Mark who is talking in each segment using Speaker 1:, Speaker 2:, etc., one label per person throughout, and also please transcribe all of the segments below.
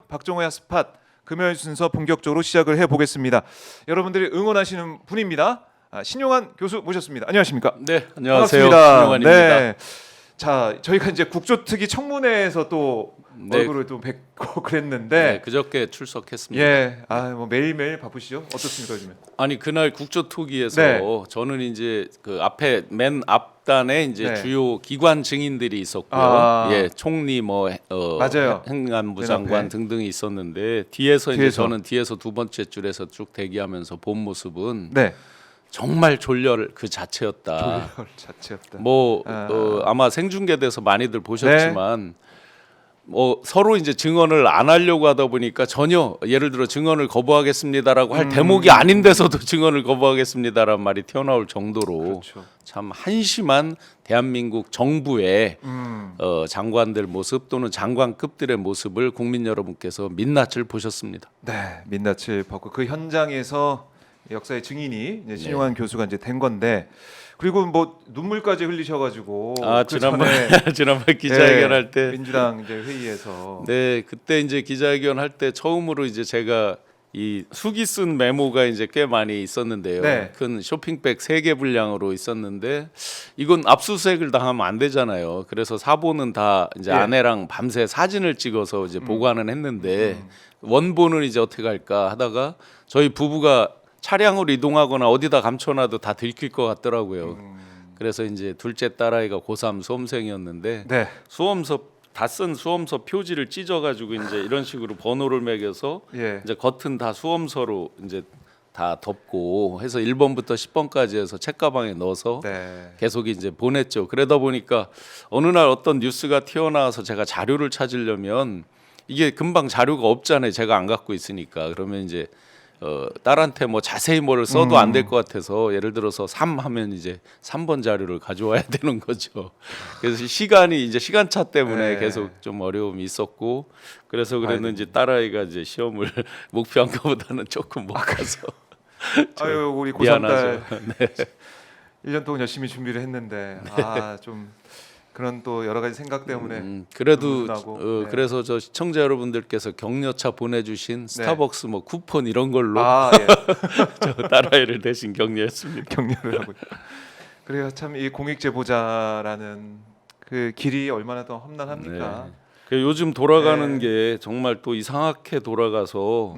Speaker 1: 박종호의 스팟 금요일 순서 본격적으로 시작을 해보겠습니다. 여러분들이 응원하시는 분입니다. 신용환 교수 모셨습니다. 안녕하십니까?
Speaker 2: 네, 안녕하세요.
Speaker 1: 반갑습니다.
Speaker 2: 신용환입니다.
Speaker 1: 네. 자, 저희가 이제 국조특위 청문회에서 또
Speaker 2: 네.
Speaker 1: 얼굴을 또 뵙고 그랬는데
Speaker 2: 네, 그저께 출석했습니다.
Speaker 1: 예, 뭐 매일매일 바쁘시죠? 어떻습니까 요즘에?
Speaker 2: 아니 그날 국조특위에서
Speaker 1: 네.
Speaker 2: 저는 이제 그 앞에 맨 앞단에 이제
Speaker 1: 네.
Speaker 2: 주요 기관 증인들이 있었고요.
Speaker 1: 아.
Speaker 2: 총리
Speaker 1: 맞아요.
Speaker 2: 행안부
Speaker 1: 맨
Speaker 2: 장관
Speaker 1: 앞에.
Speaker 2: 등등이 있었는데 뒤에서 이제
Speaker 1: 뒤에서.
Speaker 2: 저는 뒤에서 두 번째 줄에서 쭉 대기하면서 본 모습은
Speaker 1: 네.
Speaker 2: 정말 졸렬 그 자체였다.
Speaker 1: 졸렬 자체였다.
Speaker 2: 아마 생중계돼서 많이들 보셨지만 서로 이제 증언을 안 하려고 하다 보니까 전혀 예를 들어 증언을 거부하겠습니다라고 할 대목이 아닌 데서도 증언을 거부하겠습니다라는 말이 튀어나올 정도로
Speaker 1: 그렇죠.
Speaker 2: 참 한심한 대한민국 정부의 장관들 모습 또는 장관급들의 모습을 국민 여러분께서 민낯을 보셨습니다.
Speaker 1: 네, 민낯을 벗고 그 현장에서 역사의 증인이 이제 신용환 교수가 이제 된 건데 그리고 뭐 눈물까지 흘리셔가지고
Speaker 2: 지난번 기자회견할 때
Speaker 1: 민주당 이제 회의에서
Speaker 2: 네 그때 이제 기자회견할 때 처음으로 이제 제가 이 수기 쓴 메모가 이제 꽤 많이 있었는데요.
Speaker 1: 네.
Speaker 2: 큰 쇼핑백 3개 분량으로 있었는데 이건 압수수색을 당하면 안 되잖아요. 그래서 사본은 다 이제
Speaker 1: 예.
Speaker 2: 아내랑 밤새 사진을 찍어서 이제 보관은 했는데 원본은 이제 어떻게 할까 하다가 저희 부부가 차량으로 이동하거나 어디다 감춰놔도 다 들킬 것 같더라고요. 그래서 이제 둘째 딸아이가 고3 수험생이었는데
Speaker 1: 네.
Speaker 2: 수험서 다 쓴 수험서 표지를 찢어가지고 이제 이런 식으로 번호를 매겨서
Speaker 1: 예.
Speaker 2: 이제 겉은 다 수험서로 이제 다 덮고 해서 1번부터 10번까지 해서 책가방에 넣어서
Speaker 1: 네.
Speaker 2: 계속 이제 보냈죠. 그러다 보니까 어느 날 어떤 뉴스가 튀어나와서 제가 자료를 찾으려면 이게 금방 자료가 없잖아요. 제가 안 갖고 있으니까. 그러면 이제 딸한테 뭐 자세히 뭐를 써도 안 될 것 같아서 예를 들어서 3 하면 이제 3번 자료를 가져와야 되는 거죠. 그래서 시간이 이제 시간차 때문에
Speaker 1: 네.
Speaker 2: 계속 좀 어려움이 있었고 그래서 그랬는지 딸아이가 이제 시험을 목표한 것보다는 조금 못 가서
Speaker 1: 아유 우리 고3
Speaker 2: 미안하죠.
Speaker 1: 딸
Speaker 2: 네.
Speaker 1: 1년 동안 열심히 준비를 했는데 좀 그런 또 여러 가지 생각 때문에
Speaker 2: 그래도
Speaker 1: 나고. 네.
Speaker 2: 그래서 저 시청자 여러분들께서 격려차 보내주신 스타벅스 뭐 쿠폰 이런 걸로
Speaker 1: 예.
Speaker 2: 저 딸아이를 대신 격려했습니다.
Speaker 1: 격려를 하고 그래요. 참 이 공익 제보자라는 그 길이 얼마나 더 험난합니까?
Speaker 2: 네. 그 요즘 돌아가는
Speaker 1: 네.
Speaker 2: 게 정말 또 이상하게 돌아가서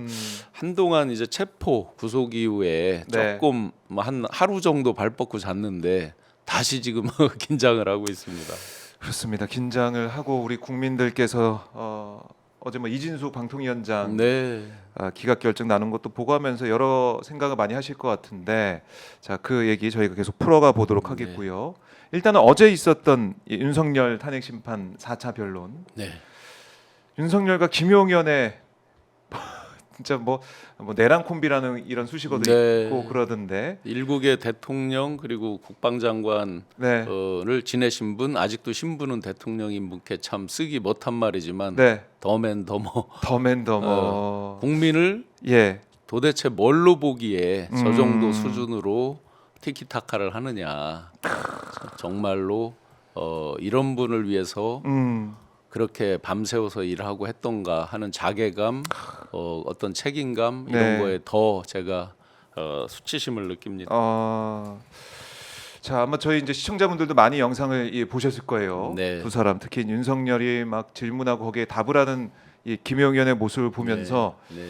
Speaker 2: 한동안 이제 체포 구속 이후에
Speaker 1: 네.
Speaker 2: 조금 뭐 한 하루 정도 발 뻗고 잤는데 다시 지금 긴장을 하고 있습니다.
Speaker 1: 그렇습니다. 긴장을 하고 우리 국민들께서 어제 뭐 이진숙 방통위원장
Speaker 2: 네.
Speaker 1: 기각 결정 나눈 것도 보고하면서 여러 생각을 많이 하실 것 같은데 자, 그 얘기 저희가 계속 풀어가 보도록 하겠고요. 일단은 어제 있었던 이 윤석열 탄핵 심판 4차 변론.
Speaker 2: 네.
Speaker 1: 윤석열과 김용현의 진짜 뭐 내랑 콤비라는 이런 수식어도
Speaker 2: 네.
Speaker 1: 있고 그러던데.
Speaker 2: 일국의 대통령 그리고 국방장관을
Speaker 1: 네.
Speaker 2: 지내신 분 아직도 신분은 대통령인 분께 참 쓰기 못한 말이지만
Speaker 1: 네.
Speaker 2: 더맨더머
Speaker 1: 더맨더머.
Speaker 2: 국민을
Speaker 1: 예.
Speaker 2: 도대체 뭘로 보기에 저 정도 수준으로 티키타카를 하느냐 정말로 이런 분을 위해서 그렇게 밤새워서 일하고 했던가 하는 자괴감 어떤 책임감 이런
Speaker 1: 네.
Speaker 2: 거에 더 제가 수치심을 느낍니다.
Speaker 1: 자, 아마 저희 이제 시청자분들도 많이 영상을 보셨을 거예요.
Speaker 2: 네.
Speaker 1: 두 사람 특히 윤석열이 막 질문하고 거기에 답을 하는 이 김용현의 모습을 보면서
Speaker 2: 네.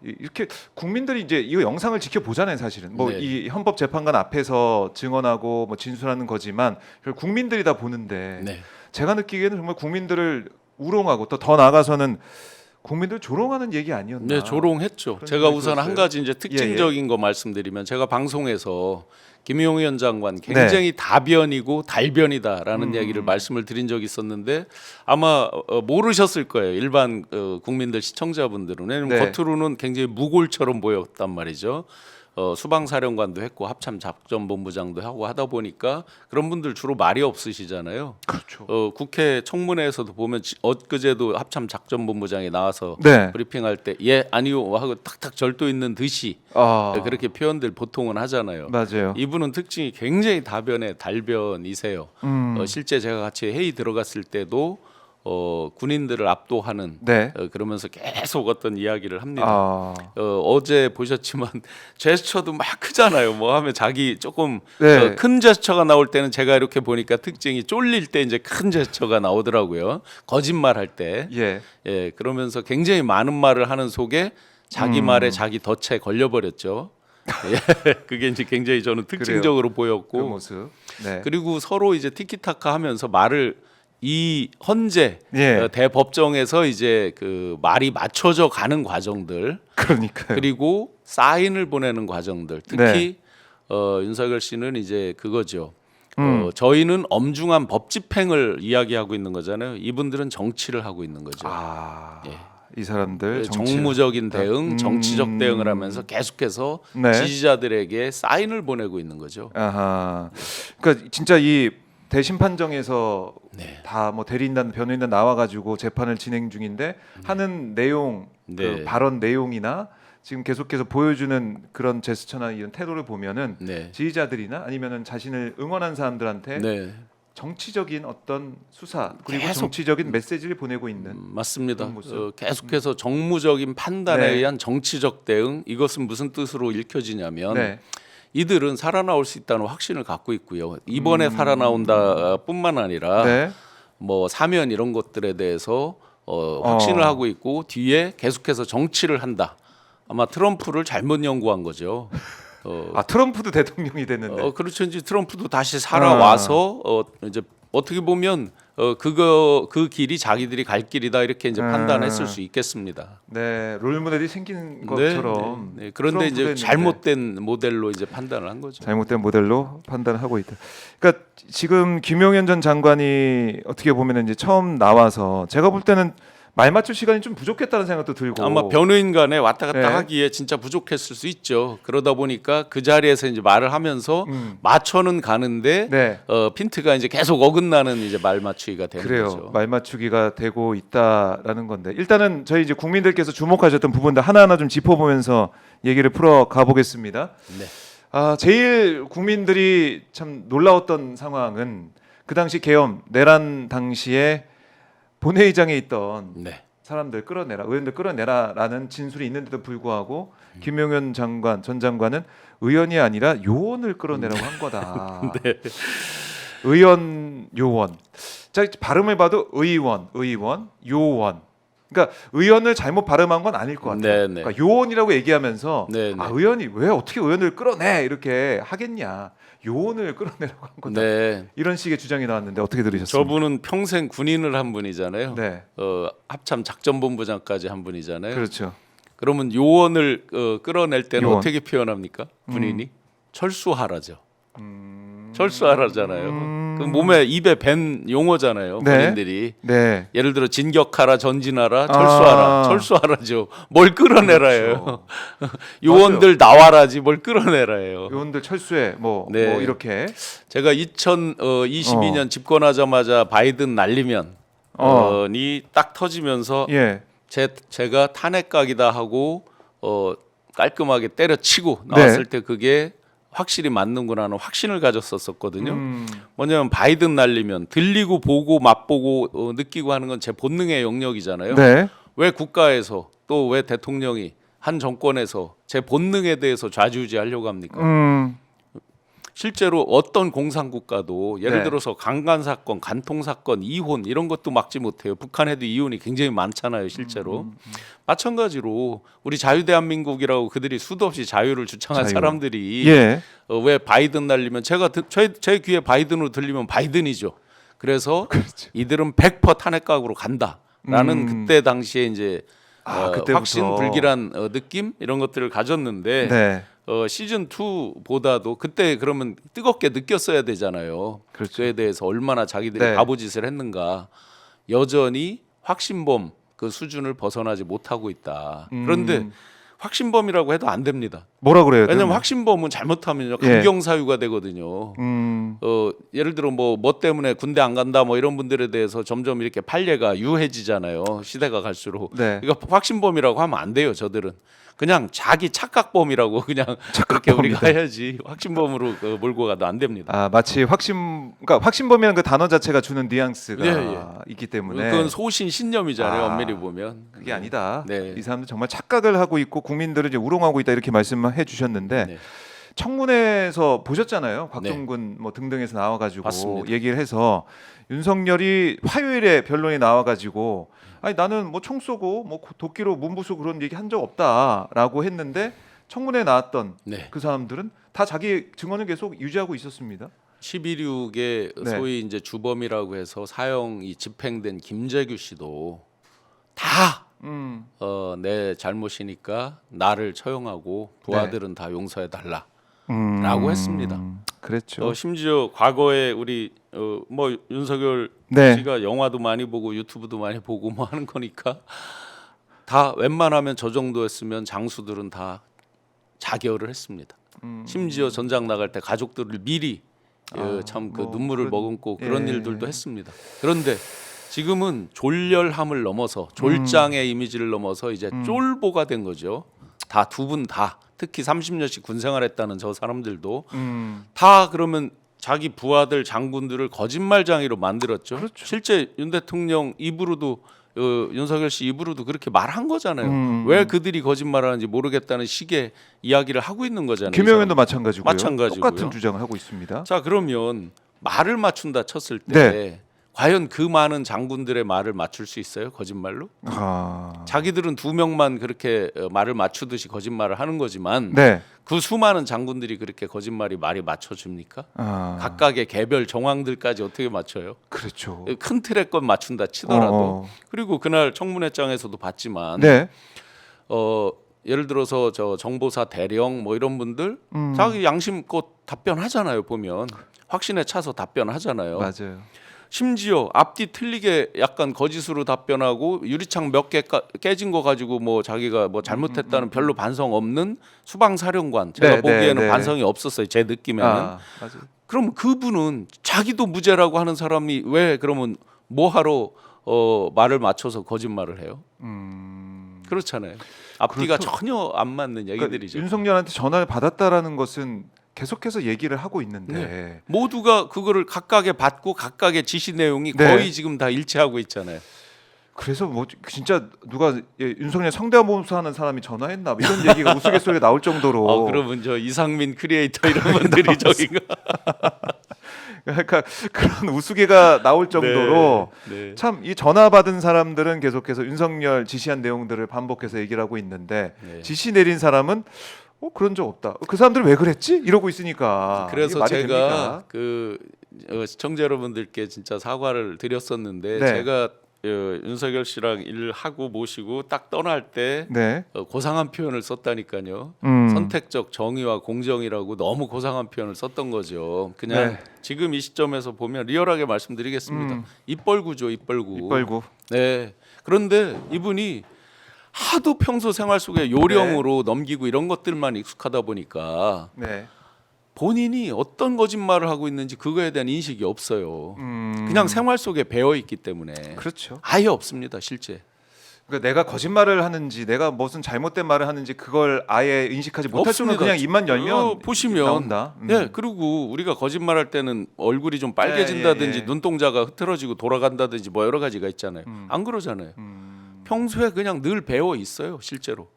Speaker 1: 이렇게 국민들이 이제 이 영상을 지켜보잖아요, 사실은. 뭐
Speaker 2: 네.
Speaker 1: 이 헌법재판관 앞에서 증언하고 뭐 진술하는 거지만 결국 국민들이 다 보는데
Speaker 2: 네.
Speaker 1: 제가 느끼기에는 정말 국민들을 우롱하고 또 더 나아가서는 국민들 조롱하는 얘기 아니었나?
Speaker 2: 네, 조롱했죠.
Speaker 1: 그런
Speaker 2: 제가
Speaker 1: 생각이
Speaker 2: 우선
Speaker 1: 들었어요.
Speaker 2: 한 가지 이제 특징적인 거 말씀드리면 제가 방송에서 김용현 장관 굉장히 다변이고 달변이다라는 이야기를 말씀을 드린 적이 있었는데 아마 모르셨을 거예요. 일반 국민들 시청자분들은 왜냐하면
Speaker 1: 네.
Speaker 2: 겉으로는 굉장히 무골처럼 보였단 말이죠. 수방사령관도 했고 합참작전본부장도 하고 하다 보니까 그런 분들 주로 말이 없으시잖아요.
Speaker 1: 그렇죠.
Speaker 2: 국회 청문회에서도 보면 엊그제도 합참작전본부장이 나와서
Speaker 1: 네.
Speaker 2: 브리핑할 때 예 아니요 하고 탁탁 절도 있는 듯이 그렇게 표현들 보통은 하잖아요.
Speaker 1: 맞아요.
Speaker 2: 이분은 특징이 굉장히 다변의 달변이세요. 실제 제가 같이 회의 들어갔을 때도 군인들을 압도하는
Speaker 1: 네.
Speaker 2: 그러면서 계속 어떤 이야기를 합니다.
Speaker 1: 아,
Speaker 2: 어제 보셨지만 제스처도 막 크잖아요. 뭐 하면 자기 조금
Speaker 1: 네.
Speaker 2: 큰 제스처가 나올 때는 제가 이렇게 보니까 특징이 쫄릴 때 이제 큰 제스처가 나오더라고요. 거짓말 할 때.
Speaker 1: 예.
Speaker 2: 예, 그러면서 굉장히 많은 말을 하는 속에 자기 말에 자기 덫에 걸려버렸죠. 예, 그게 이제 굉장히 저는 특징적으로
Speaker 1: 그
Speaker 2: 보였고,
Speaker 1: 모습. 네.
Speaker 2: 그리고 서로 이제 티키타카 하면서 말을 이 헌재
Speaker 1: 예.
Speaker 2: 대법정에서 이제 그 말이 맞춰져 가는 과정들,
Speaker 1: 그러니까요.
Speaker 2: 그리고 사인을 보내는 과정들, 특히 윤석열 씨는 이제 그거죠. 저희는 엄중한 법 집행을 이야기하고 있는 거잖아요. 이분들은 정치를 하고 있는 거죠.
Speaker 1: 아,
Speaker 2: 예.
Speaker 1: 이 사람들
Speaker 2: 정무적인 대응, 정치적 대응을 하면서 계속해서
Speaker 1: 네.
Speaker 2: 지지자들에게 사인을 보내고 있는 거죠.
Speaker 1: 아하. 그러니까 진짜 이 대심판정에서
Speaker 2: 네.
Speaker 1: 다 뭐 대리인단 변호인단 나와가지고 재판을 진행 중인데 하는 내용,
Speaker 2: 네.
Speaker 1: 그 발언 내용이나 지금 계속해서 보여주는 그런 제스처나 이런 태도를 보면은
Speaker 2: 네.
Speaker 1: 지지자들이나 아니면은 자신을 응원한 사람들한테
Speaker 2: 네.
Speaker 1: 정치적인 어떤 수사 그리고
Speaker 2: 계속
Speaker 1: 정치적인 메시지를 보내고 있는
Speaker 2: 맞습니다.
Speaker 1: 그런 모습.
Speaker 2: 계속해서 정무적인 판단에
Speaker 1: 네.
Speaker 2: 의한 정치적 대응, 이것은 무슨 뜻으로 읽혀지냐면
Speaker 1: 네.
Speaker 2: 이들은 살아나올 수 있다는 확신을 갖고 있고요. 이번에 살아나온다 뿐만 아니라
Speaker 1: 네.
Speaker 2: 뭐 사면 이런 것들에 대해서 확신을 하고 있고 뒤에 계속해서 정치를 한다. 아마 트럼프를 잘못 연구한 거죠.
Speaker 1: 아 트럼프도 대통령이 됐는데.
Speaker 2: 그렇죠. 이제 트럼프도 다시 살아와서 이제 어떻게 보면 그 길이 자기들이 갈 길이다 이렇게 이제 판단했을 수 있겠습니다.
Speaker 1: 네, 롤모델이 생긴
Speaker 2: 네,
Speaker 1: 것처럼.
Speaker 2: 네. 그런데 이제
Speaker 1: 트럼프도
Speaker 2: 잘못된 모델로 이제 판단을 한 거죠.
Speaker 1: 잘못된 모델로 판단하고 있다. 그러니까 지금 김용현 전 장관이 어떻게 보면 이제 처음 나와서 제가 볼 때는 말 맞출 시간이 좀 부족했다는 생각도 들고.
Speaker 2: 아마 변호인 간에 왔다 갔다
Speaker 1: 네.
Speaker 2: 하기에 진짜 부족했을 수 있죠. 그러다 보니까 그 자리에서 이제 말을 하면서
Speaker 1: 음.
Speaker 2: 맞춰는 가는데
Speaker 1: 네.
Speaker 2: 핀트가 이제 계속 어긋나는 이제 말 맞추기가 되는
Speaker 1: 그래요.
Speaker 2: 거죠.
Speaker 1: 말 맞추기가 되고 있다라는 건데 일단은 저희 이제 국민들께서 주목하셨던 부분들 하나하나 좀 짚어보면서 얘기를 풀어 가보겠습니다.
Speaker 2: 네.
Speaker 1: 아, 제일 국민들이 참 놀라웠던 상황은 그 당시 계엄 내란 당시에 본회의장에 있던
Speaker 2: 네.
Speaker 1: 사람들 끌어내라, 의원들 끌어내라라는 진술이 있는데도 불구하고 김용현 장관 전 장관은 의원이 아니라 요원을 끌어내라고 한 거다.
Speaker 2: 네.
Speaker 1: 의원, 요원. 자 발음을 봐도 의원, 요원. 그러니까 의원을 잘못 발음한 건 아닐 것 같아요.
Speaker 2: 네, 네.
Speaker 1: 그러니까 요원이라고 얘기하면서
Speaker 2: 네, 네.
Speaker 1: 아 의원이 왜 어떻게 의원을 끌어내 이렇게 하겠냐. 요원을 끌어내라고 한 거다.
Speaker 2: 네.
Speaker 1: 이런 식의 주장이 나왔는데 어떻게 들으셨습니까?
Speaker 2: 저분은 평생 군인을 한 분이잖아요.
Speaker 1: 네,
Speaker 2: 합참 작전본부장까지 한 분이잖아요.
Speaker 1: 그렇죠.
Speaker 2: 그러면 요원을 끌어낼 때는
Speaker 1: 요원.
Speaker 2: 어떻게 표현합니까? 군인이 철수하라죠. 철수하라잖아요. 그 몸에 입에 밴 용어잖아요.
Speaker 1: 네.
Speaker 2: 군인들이
Speaker 1: 네.
Speaker 2: 예를 들어 진격하라, 전진하라, 철수하라,
Speaker 1: 아.
Speaker 2: 철수하라죠. 뭘 끌어내라예요.
Speaker 1: 그렇죠.
Speaker 2: 요원들 나와라지 뭘 끌어내라예요.
Speaker 1: 요원들 철수해 뭐
Speaker 2: 네.
Speaker 1: 이렇게
Speaker 2: 제가 2022년 집권하자마자 바이든 날리면 이 딱 터지면서
Speaker 1: 예.
Speaker 2: 제가 탄핵각이다 하고 깔끔하게 때려치고 나왔을
Speaker 1: 네.
Speaker 2: 때 그게 확실히 맞는구나 하는 확신을 가졌었거든요.
Speaker 1: 음.
Speaker 2: 뭐냐면 바이든 날리면 들리고 보고 맛보고 느끼고 하는 건 제 본능의 영역이잖아요.
Speaker 1: 네.
Speaker 2: 왜 국가에서 또 왜 대통령이 한 정권에서 제 본능에 대해서 좌지우지하려고 합니까? 실제로 어떤 공산국가도 예를
Speaker 1: 네.
Speaker 2: 들어서 강간 사건, 간통 사건, 이혼 이런 것도 막지 못해요. 북한에도 이혼이 굉장히 많잖아요, 실제로. 마찬가지로 우리 자유대한민국이라고 그들이 수도 없이 자유를 주창한
Speaker 1: 자유.
Speaker 2: 사람들이
Speaker 1: 예.
Speaker 2: 왜 바이든 날리면 제 귀에 바이든으로 들리면 바이든이죠. 그래서
Speaker 1: 그렇죠.
Speaker 2: 이들은 100% 탄핵각으로 간다라는 그때 당시에 이제
Speaker 1: 그때부터.
Speaker 2: 확신 불길한 느낌 이런 것들을 가졌는데
Speaker 1: 네.
Speaker 2: 시즌 2보다도 그때 그러면 뜨겁게 느꼈어야 되잖아요.
Speaker 1: 그렇죠.
Speaker 2: 그에 대해서 얼마나 자기들이
Speaker 1: 네.
Speaker 2: 바보짓을 했는가. 여전히 확신범 그 수준을 벗어나지 못하고 있다. 그런데 확신범이라고 해도 안 됩니다.
Speaker 1: 뭐라 그래요?
Speaker 2: 왜냐면 확신범은 잘못하면
Speaker 1: 예.
Speaker 2: 강경 사유가 되거든요. 예를 들어 뭐 때문에 군대 안 간다 뭐 이런 분들에 대해서 점점 이렇게 판례가 유해지잖아요. 시대가 갈수록.
Speaker 1: 네.
Speaker 2: 그러니까 확신범이라고 하면 안 돼요. 저들은 그냥 자기 착각범이라고 그냥 그렇게 우리가 해야지 확신범으로 몰고 가도 안 됩니다.
Speaker 1: 아 마치 그러니까 확신범이라는 그 단어 자체가 주는 뉘앙스가
Speaker 2: 예.
Speaker 1: 있기 때문에
Speaker 2: 그건 소신 신념이잖아요.
Speaker 1: 아,
Speaker 2: 엄밀히 보면
Speaker 1: 그게 아니다.
Speaker 2: 네.
Speaker 1: 이 사람들 정말 착각을 하고 있고 국민들을 이제 우롱하고 있다 이렇게 말씀해 주셨는데
Speaker 2: 네.
Speaker 1: 청문회에서 보셨잖아요. 곽종근 뭐 등등에서 나와가지고
Speaker 2: 봤습니다.
Speaker 1: 얘기를 해서 윤석열이 화요일에 변론이 나와가지고 아니 나는 뭐 총 쏘고 뭐 도끼로 문부수 그런 얘기 한 적 없다라고 했는데 청문회에 나왔던
Speaker 2: 네.
Speaker 1: 그 사람들은 다 자기 증언을 계속 유지하고 있었습니다.
Speaker 2: 12.6의
Speaker 1: 네.
Speaker 2: 소위 이제 주범이라고 해서 사형이 집행된 김재규 씨도 다 내 잘못이니까 나를 처형하고 부하들은 다 용서해 달라라고 했습니다.
Speaker 1: 그랬죠.
Speaker 2: 심지어 과거에 우리 뭐 윤석열
Speaker 1: 네.
Speaker 2: 씨가 영화도 많이 보고 유튜브도 많이 보고 뭐 하는 거니까 다 웬만하면 저 정도 했으면 장수들은 다 자결을 했습니다. 심지어 전장 나갈 때 가족들을 미리 참 그
Speaker 1: 뭐
Speaker 2: 눈물을
Speaker 1: 그런-
Speaker 2: 머금고 그런
Speaker 1: 예.
Speaker 2: 일들도 했습니다. 그런데 지금은 졸렬함을 넘어서 졸장의 이미지를 넘어서 이제 쫄보가 된 거죠. 다 두 분 다 특히 30년씩 군 생활했다는 저 사람들도 다 그러면 자기 부하들 장군들을 거짓말장이로 만들었죠.
Speaker 1: 그렇죠.
Speaker 2: 실제 윤 대통령 입으로도 윤석열 씨 입으로도 그렇게 말한 거잖아요. 왜 그들이 거짓말하는지 모르겠다는 식의 이야기를 하고 있는 거잖아요.
Speaker 1: 김영현도 마찬가지고요.
Speaker 2: 마찬가지고요.
Speaker 1: 똑같은 주장을 하고 있습니다.
Speaker 2: 자 그러면 말을 맞춘다 쳤을 때
Speaker 1: 네.
Speaker 2: 과연 그 많은 장군들의 말을 맞출 수 있어요? 거짓말로?
Speaker 1: 아,
Speaker 2: 자기들은 2명만 그렇게 말을 맞추듯이 거짓말을 하는 거지만
Speaker 1: 네.
Speaker 2: 그 수많은 장군들이 그렇게 거짓말이 말이 맞춰집니까?
Speaker 1: 아,
Speaker 2: 각각의 개별 정황들까지 어떻게 맞춰요?
Speaker 1: 그렇죠.
Speaker 2: 큰 틀의 건 맞춘다 치더라도
Speaker 1: 어.
Speaker 2: 그리고 그날 청문회장에서도 봤지만
Speaker 1: 네.
Speaker 2: 예를 들어서 저 정보사 대령 뭐 이런 분들 자기 양심껏 답변하잖아요. 보면 확신에 차서 답변하잖아요.
Speaker 1: 맞아요.
Speaker 2: 심지어 앞뒤 틀리게 약간 거짓으로 답변하고 유리창 몇 개 깨진 거 가지고 뭐 자기가 뭐 잘못했다는 별로 반성 없는 수방사령관 제가
Speaker 1: 네,
Speaker 2: 보기에는
Speaker 1: 네.
Speaker 2: 반성이 없었어요. 제 느낌에는.
Speaker 1: 아, 맞아요.
Speaker 2: 그럼 그분은 자기도 무죄라고 하는 사람이 왜 그러면 뭐하러 말을 맞춰서 거짓말을 해요? 그렇잖아요. 앞뒤가
Speaker 1: 그렇죠.
Speaker 2: 전혀 안 맞는 얘기들이죠.
Speaker 1: 그러니까 윤석열한테 전화를 받았다라는 것은 계속해서 얘기를 하고 있는데
Speaker 2: 모두가 그거를 각각의 받고 각각의 지시 내용이
Speaker 1: 네.
Speaker 2: 거의 지금 다 일치하고 있잖아요.
Speaker 1: 그래서 뭐 진짜 누가 윤석열 성대모사하는 사람이 전화했나 뭐 이런 얘기가 우스갯소리가 나올 정도로
Speaker 2: 그러면 저 이상민 크리에이터 이런 분들이 저기가
Speaker 1: 그러니까 그런 우스개가 나올 정도로
Speaker 2: 네.
Speaker 1: 참 이 전화 받은 사람들은 계속해서 윤석열 지시한 내용들을 반복해서 얘기를 하고 있는데
Speaker 2: 네.
Speaker 1: 지시 내린 사람은 그런 적 없다. 그 사람들은 왜 그랬지? 이러고 있으니까. 이게
Speaker 2: 그래서
Speaker 1: 말이
Speaker 2: 제가
Speaker 1: 됩니까?
Speaker 2: 그 시청자 여러분들께 진짜 사과를 드렸었는데
Speaker 1: 네.
Speaker 2: 제가 윤석열 씨랑 일하고 모시고 딱 떠날 때
Speaker 1: 네.
Speaker 2: 고상한 표현을 썼다니까요. 선택적 정의와 공정이라고 너무 고상한 표현을 썼던 거죠. 그냥
Speaker 1: 네.
Speaker 2: 지금 이 시점에서 보면 리얼하게 말씀드리겠습니다. 입벌구죠, 입벌구.
Speaker 1: 입벌구.
Speaker 2: 네. 그런데 이분이 하도 평소 생활 속에 요령으로 넘기고 이런 것들만 익숙하다 보니까
Speaker 1: 네.
Speaker 2: 본인이 어떤 거짓말을 하고 있는지 그거에 대한 인식이 없어요.
Speaker 1: 음.
Speaker 2: 그냥 생활 속에 배어 있기 때문에
Speaker 1: 그렇죠.
Speaker 2: 아예 없습니다, 실제.
Speaker 1: 그러니까 내가 거짓말을 하는지 내가 무슨 잘못된 말을 하는지 그걸 아예 인식하지 못할 정도로
Speaker 2: 없습니다.
Speaker 1: 그냥 입만 열면
Speaker 2: 보시면
Speaker 1: 나온다.
Speaker 2: 네, 그리고 우리가 거짓말할 때는 얼굴이 좀 빨개진다든지
Speaker 1: 예.
Speaker 2: 눈동자가 흐트러지고 돌아간다든지 뭐 여러 가지가 있잖아요. 안 그러잖아요. 평소에 그냥 늘 배워 있어요, 실제로.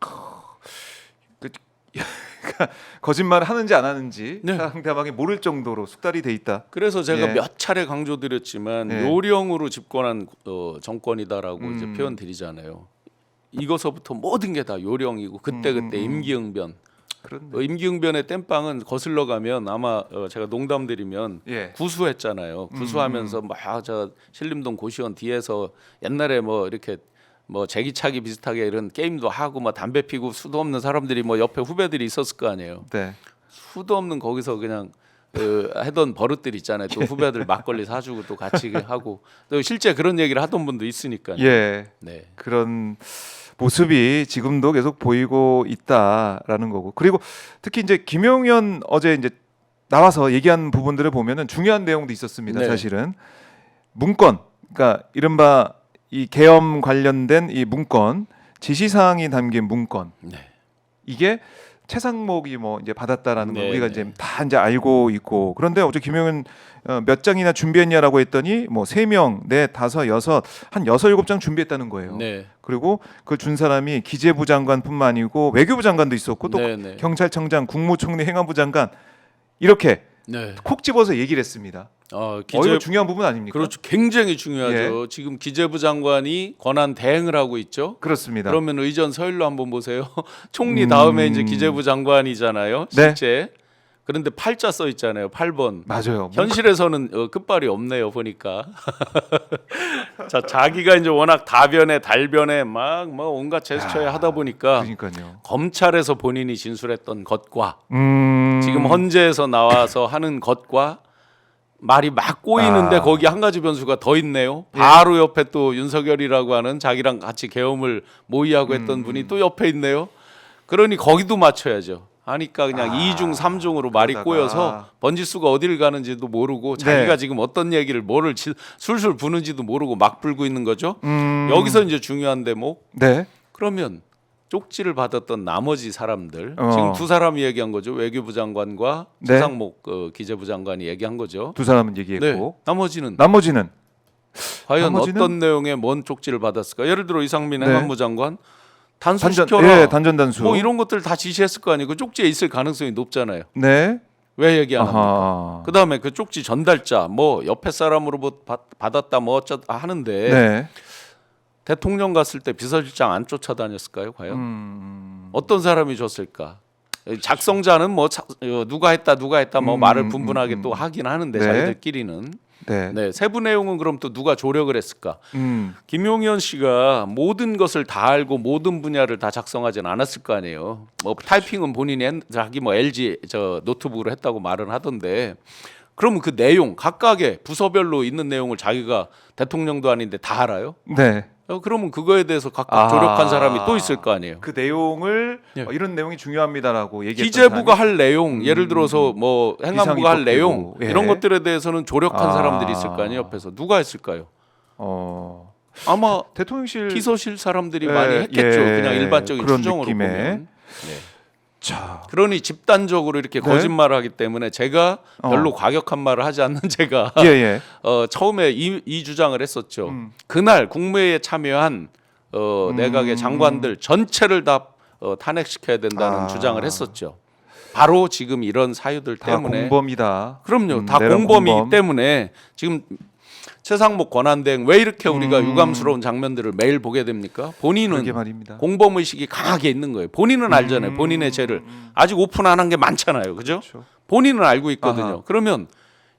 Speaker 1: 거짓말을 하는지 안 하는지
Speaker 2: 네.
Speaker 1: 상대방이 모를 정도로 숙달이 돼 있다.
Speaker 2: 그래서 제가
Speaker 1: 예.
Speaker 2: 몇 차례 강조드렸지만
Speaker 1: 예.
Speaker 2: 요령으로 집권한 정권이다라고 이제 표현 드리잖아요. 이거서부터 모든 게 다 요령이고 그때 임기응변.
Speaker 1: 그런데
Speaker 2: 임기응변의 땜빵은 거슬러 가면 아마 제가 농담드리면
Speaker 1: 예.
Speaker 2: 구수했잖아요. 구수하면서 막 저 신림동 고시원 뒤에서 옛날에 뭐 이렇게 뭐 제기차기 비슷하게 이런 게임도 하고 막 담배 피고 수도 없는 사람들이 뭐 옆에 후배들이 있었을 거 아니에요.
Speaker 1: 네.
Speaker 2: 수도 없는 거기서 그냥 하던 버릇들 있잖아요. 또 후배들 막걸리 사주고 또 같이 하고 또 실제 그런 얘기를 하던 분도 있으니까요.
Speaker 1: 예.
Speaker 2: 네.
Speaker 1: 그런 모습이 지금도 계속 보이고 있다라는 거고. 그리고 특히 이제 김용현 어제 이제 나와서 얘기한 부분들을 보면은 중요한 내용도 있었습니다.
Speaker 2: 네.
Speaker 1: 사실은 문건, 그러니까 이른바 이 계엄 관련된 이 문건, 지시사항이 담긴 문건,
Speaker 2: 네.
Speaker 1: 이게 최상목이 뭐 이제 받았다라는 걸
Speaker 2: 네,
Speaker 1: 우리가
Speaker 2: 네.
Speaker 1: 이제 다 이제 알고 있고. 그런데 어제 김용현 몇 장이나 준비했냐라고 했더니 뭐 3명, 4, 5, 6, 한 6, 7장 준비했다는 거예요.
Speaker 2: 네.
Speaker 1: 그리고 그걸 준 사람이 기재부 장관뿐만 아니고 외교부 장관도 있었고 또
Speaker 2: 네, 네.
Speaker 1: 경찰청장, 국무총리, 행안부 장관 이렇게
Speaker 2: 네.
Speaker 1: 콕 집어서 얘기를 했습니다. 이거 중요한 부분 아닙니까?
Speaker 2: 그렇죠. 굉장히 중요하죠. 지금 기재부 장관이 권한 대행을 하고 있죠.
Speaker 1: 그렇습니다.
Speaker 2: 그러면 의전 서열로 한번 보세요. 총리 다음에 이제 기재부 장관이잖아요.
Speaker 1: 네.
Speaker 2: 실제. 그런데 8자 써 있잖아요. 8번.
Speaker 1: 맞아요.
Speaker 2: 현실에서는 끝발이 없네요. 보니까. 자, 자기가 이제 워낙 다변에 달변에 막 뭐 온갖 제스처에 하다 보니까
Speaker 1: 그러니까요.
Speaker 2: 검찰에서 본인이 진술했던 것과
Speaker 1: 지금
Speaker 2: 지금 헌재에서 나와서 하는 것과 말이 막 꼬이는데 거기 한 가지 변수가 더 있네요. 바로 옆에 또 윤석열이라고 하는 자기랑 같이 계엄을 모의하고 했던 분이 또 옆에 있네요. 그러니 거기도 맞춰야죠. 하니까 그냥 2중 3중으로 말이
Speaker 1: 그러다가.
Speaker 2: 꼬여서 번지수가 어디를 가는지도 모르고 자기가 지금 어떤 얘기를 뭐를 술술 부는지도 모르고 막 불고 있는 거죠. 여기서 이제 중요한 대목.
Speaker 1: 네.
Speaker 2: 그러면 쪽지를 받았던 나머지 사람들
Speaker 1: 어.
Speaker 2: 지금 두 사람이 얘기한 거죠. 외교부 장관과
Speaker 1: 네.
Speaker 2: 최상목 기재부 장관이 얘기한 거죠.
Speaker 1: 두 사람은
Speaker 2: 네.
Speaker 1: 얘기했고
Speaker 2: 나머지는 과연
Speaker 1: 나머지는?
Speaker 2: 어떤 내용의 뭔 쪽지를 받았을까? 예를 들어 이상민
Speaker 1: 네.
Speaker 2: 행안부 장관 단수
Speaker 1: 단전,
Speaker 2: 시켜라.
Speaker 1: 예, 단전 단수.
Speaker 2: 뭐 이런 것들 다 지시했을 거 아니에요. 그 쪽지에 있을 가능성이 높잖아요.
Speaker 1: 네.
Speaker 2: 왜 얘기 안 합니까?
Speaker 1: 아하.
Speaker 2: 그다음에 그 쪽지 전달자 뭐 옆에 사람으로부터 받았다 뭐 어쩌다 하는데
Speaker 1: 네.
Speaker 2: 대통령 갔을 때 비서실장 안 쫓아다녔을까요? 과연 어떤 사람이 줬을까? 작성자는 뭐 누가 했다 뭐 말을 분분하게 또 하긴 하는데
Speaker 1: 네.
Speaker 2: 자기들끼리는
Speaker 1: 네.
Speaker 2: 네, 세부 내용은 그럼 또 누가 조력을 했을까?
Speaker 1: 음.
Speaker 2: 김용현 씨가 모든 것을 다 알고 모든 분야를 다 작성하진 않았을 거 아니에요. 뭐 타이핑은 본인이 자기 뭐 LG 저 노트북으로 했다고 말은 하던데 그러면 그 내용 각각의 부서별로 있는 내용을 자기가 대통령도 아닌데 다 알아요?
Speaker 1: 네.
Speaker 2: 그러면 그거에 대해서 각각 조력한 사람이 또 있을 거 아니에요.
Speaker 1: 그 내용을
Speaker 2: 예.
Speaker 1: 이런 내용이 중요합니다라고 얘기했던
Speaker 2: 기재부가
Speaker 1: 사람이
Speaker 2: 할 내용, 예를 들어서 뭐 행안부가 할 내용
Speaker 1: 예.
Speaker 2: 이런 것들에 대해서는 조력한
Speaker 1: 아.
Speaker 2: 사람들이 있을 거 아니에요. 옆에서 누가 했을까요?
Speaker 1: 어.
Speaker 2: 아마
Speaker 1: 대통령실
Speaker 2: 비서실 사람들이
Speaker 1: 예,
Speaker 2: 많이 했겠죠.
Speaker 1: 예,
Speaker 2: 그냥 일반적인
Speaker 1: 그런
Speaker 2: 추정으로
Speaker 1: 느낌의.
Speaker 2: 보면. 네.
Speaker 1: 자.
Speaker 2: 그러니 집단적으로 이렇게
Speaker 1: 네.
Speaker 2: 거짓말을 하기 때문에 제가 별로 과격한 말을 하지 않는 제가
Speaker 1: 예, 예.
Speaker 2: 처음에 이 주장을 했었죠. 그날 국무회의에 참여한 내각의 장관들 전체를 다 탄핵시켜야 된다는 주장을 했었죠. 바로 지금 이런 사유들
Speaker 1: 다
Speaker 2: 때문에
Speaker 1: 공범이다.
Speaker 2: 그럼요. 다
Speaker 1: 내란
Speaker 2: 공범이기
Speaker 1: 공범.
Speaker 2: 때문에 지금 최상목 권한대행 왜 이렇게 우리가 유감스러운 장면들을 매일 보게 됩니까? 본인은
Speaker 1: 그러게 말입니다.
Speaker 2: 공범 의식이 강하게 있는 거예요. 본인은 알잖아요. 본인의 죄를 아직 오픈 안 한 게 많잖아요. 그죠?
Speaker 1: 그렇죠.
Speaker 2: 본인은 알고 있거든요.
Speaker 1: 아하.
Speaker 2: 그러면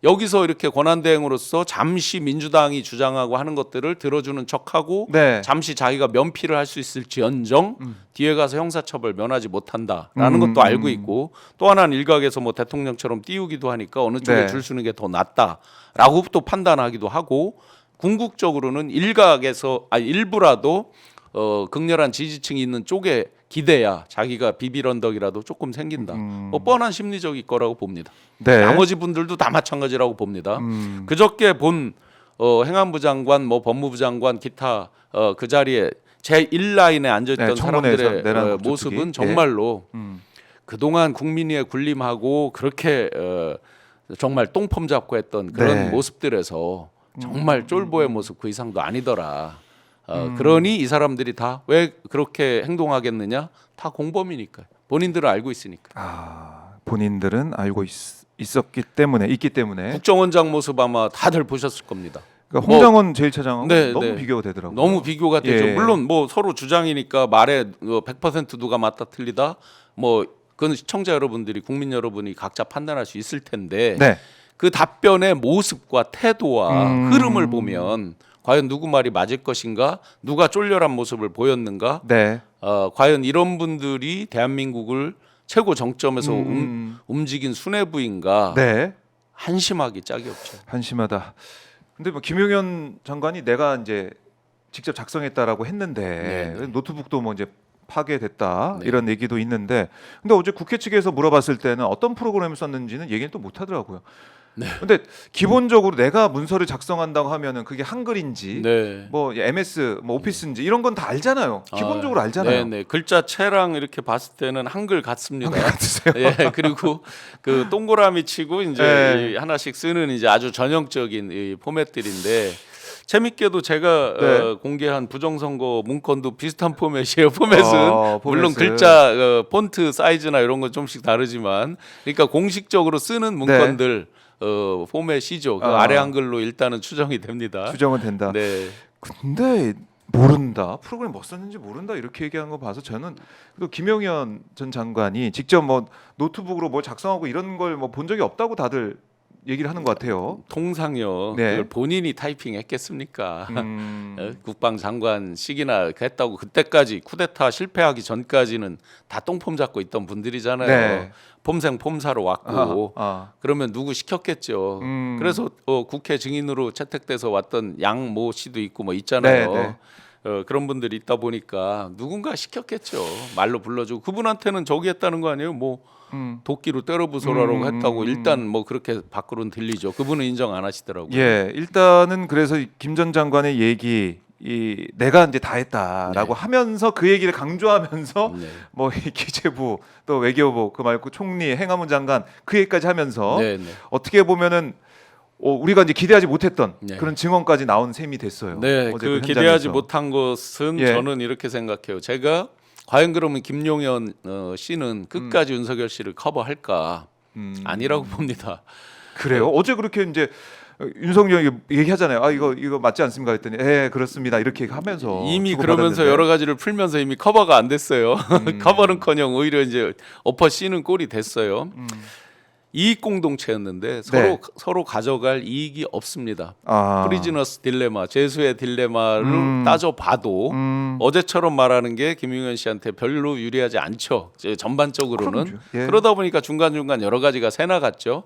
Speaker 2: 여기서 이렇게 권한대행으로서 잠시 민주당이 주장하고 하는 것들을 들어주는 척하고
Speaker 1: 네.
Speaker 2: 잠시 자기가 면피를 할 수 있을지언정 뒤에 가서 형사처벌 면하지 못한다라는 것도 알고 있고 또 하나는 일각에서 뭐 대통령처럼 띄우기도 하니까 어느 쪽에
Speaker 1: 네.
Speaker 2: 줄 서는 게 더 낫다라고 또 판단하기도 하고 궁극적으로는 일각에서 일부라도 극렬한 지지층이 있는 쪽에 기대야 자기가 비빌언덕이라도 조금 생긴다. 뭐 뻔한 심리적일 거라고 봅니다.
Speaker 1: 네.
Speaker 2: 나머지 분들도 다 마찬가지라고 봅니다. 그저께 본 행안부 장관, 뭐 법무부 장관, 기타 그 자리에 제 1라인에 앉아있던
Speaker 1: 네, 청문회에서
Speaker 2: 사람들의
Speaker 1: 내란 검토특위.
Speaker 2: 모습은 정말로 그동안 국민위에 군림하고 그렇게 정말 똥폼 잡고 했던 그런
Speaker 1: 네.
Speaker 2: 모습들에서 정말 쫄보의 모습 그 이상도 아니더라. 그러니 이 사람들이 다 왜 그렇게 행동하겠느냐? 다 공범이니까. 본인들은 알고 있으니까.
Speaker 1: 본인들은 알고 있기 때문에
Speaker 2: 국정원장 모습 아마 다들 보셨을 겁니다.
Speaker 1: 그러니까 홍장원 제1차장하고
Speaker 2: 네,
Speaker 1: 너무
Speaker 2: 네.
Speaker 1: 비교가 되더라고요.
Speaker 2: 너무 비교가 되죠.
Speaker 1: 예.
Speaker 2: 물론 뭐 서로 주장이니까 말에 100% 누가 맞다 틀리다 뭐 그건 시청자 여러분들이 국민 여러분이 각자 판단할 수 있을 텐데
Speaker 1: 네.
Speaker 2: 그 답변의 모습과 태도와 흐름을 보면 과연 누구 말이 맞을 것인가, 누가 쫄렬한 모습을 보였는가,
Speaker 1: 네.
Speaker 2: 과연 이런 분들이 대한민국을 최고 정점에서 움직인 수뇌부인가
Speaker 1: 네.
Speaker 2: 한심하기 짝이 없죠.
Speaker 1: 한심하다. 근데 뭐 김용현 장관이 내가 이제 직접 작성했다라고 했는데 노트북도 뭐 이제 파괴됐다
Speaker 2: 네.
Speaker 1: 이런 얘기도 있는데 근데 어제 국회 측에서 물어봤을 때는 어떤 프로그램을 썼는지는 얘기는 또 못 하더라고요.
Speaker 2: 네.
Speaker 1: 근데 기본적으로 내가 문서를 작성한다고 하면은 그게 한글인지
Speaker 2: 네.
Speaker 1: 뭐 MS 뭐 오피스인지 이런 건 다 알잖아요. 기본적으로 알잖아요.
Speaker 2: 네, 글자체랑 이렇게 봤을 때는 한글 같습니다.
Speaker 1: 한글 같으세요?
Speaker 2: 예, 그리고 그 동그라미 치고 이제
Speaker 1: 네.
Speaker 2: 이 하나씩 쓰는 이제 아주 전형적인 이 포맷들인데 재밌게도 제가
Speaker 1: 네.
Speaker 2: 공개한 부정선거 문건도 비슷한 포맷이에요. 포맷은 물론
Speaker 1: 포맷은.
Speaker 2: 글자 폰트 사이즈나 이런 건 좀씩 다르지만 그러니까 공식적으로 쓰는 문건들 포맷이죠. 그 아래 한글로 일단은 추정이 됩니다.
Speaker 1: 추정은 된다.
Speaker 2: 네.
Speaker 1: 근데 모른다. 프로그램 뭐 썼는지 모른다. 이렇게 얘기하는 거 봐서 저는 또 김용현 전 장관이 직접 뭐 노트북으로 뭘 작성하고 이런 걸 뭐 본 적이 없다고 다들 얘기를 하는 것 같아요.
Speaker 2: 통상요.
Speaker 1: 네.
Speaker 2: 그걸 본인이 타이핑했겠습니까?
Speaker 1: 음,
Speaker 2: 국방장관식이나 했다고 그때까지 쿠데타 실패하기 전까지는 다 똥폼 잡고 있던 분들이잖아요.
Speaker 1: 네.
Speaker 2: 폼생 폼사로 왔고 그러면 누구 시켰겠죠.
Speaker 1: 음.
Speaker 2: 그래서 국회 증인으로 채택돼서 왔던 양모 씨도 있고 뭐 있잖아요.
Speaker 1: 네, 네.
Speaker 2: 그런 분들이 있다 보니까 누군가 시켰겠죠. 말로 불러주고 그분한테는 저기 했다는 거 아니에요? 뭐 도끼로 때려 부숴라라고 했다고 일단 뭐 그렇게 밖으로는 들리죠. 그분은 인정 안 하시더라고요.
Speaker 1: 예, 일단은 그래서 김 전 장관의 얘기 이 내가 이제 다 했다라고 하면서 그 얘기를 강조하면서
Speaker 2: 네.
Speaker 1: 뭐 이 기재부 또 외교부 그 말고 총리 행안부 장관 그 얘기까지 하면서
Speaker 2: 네, 네.
Speaker 1: 어떻게 보면은 우리가 이제 기대하지 못했던
Speaker 2: 네.
Speaker 1: 그런 증언까지 나온 셈이 됐어요.
Speaker 2: 네,
Speaker 1: 어제
Speaker 2: 그
Speaker 1: 현장에서.
Speaker 2: 기대하지 못한 것은
Speaker 1: 예.
Speaker 2: 저는 이렇게 생각해요. 제가 과연 그러면 김용현 씨는 끝까지 윤석열 씨를 커버할까? 아니라고 봅니다.
Speaker 1: 그래요? 어제 그렇게 이제 윤석열이 얘기하잖아요. 아 이거 맞지 않습니까? 했더니 그렇습니다. 이렇게 하면서
Speaker 2: 이미
Speaker 1: 주고받았는데.
Speaker 2: 그러면서 여러 가지를 풀면서 이미 커버가 안 됐어요. 커버는커녕 오히려 이제 엎어 씌는 꼴이 됐어요. 이익 공동체였는데 서로 가져갈 이익이 없습니다. 프리즈너스 딜레마, 제수의 딜레마를 따져봐도 어제처럼 말하는 게 김용현 씨한테 별로 유리하지 않죠. 전반적으로는.
Speaker 1: 그럼요. 예.
Speaker 2: 그러다 보니까 중간중간 여러 가지가 새나갔죠.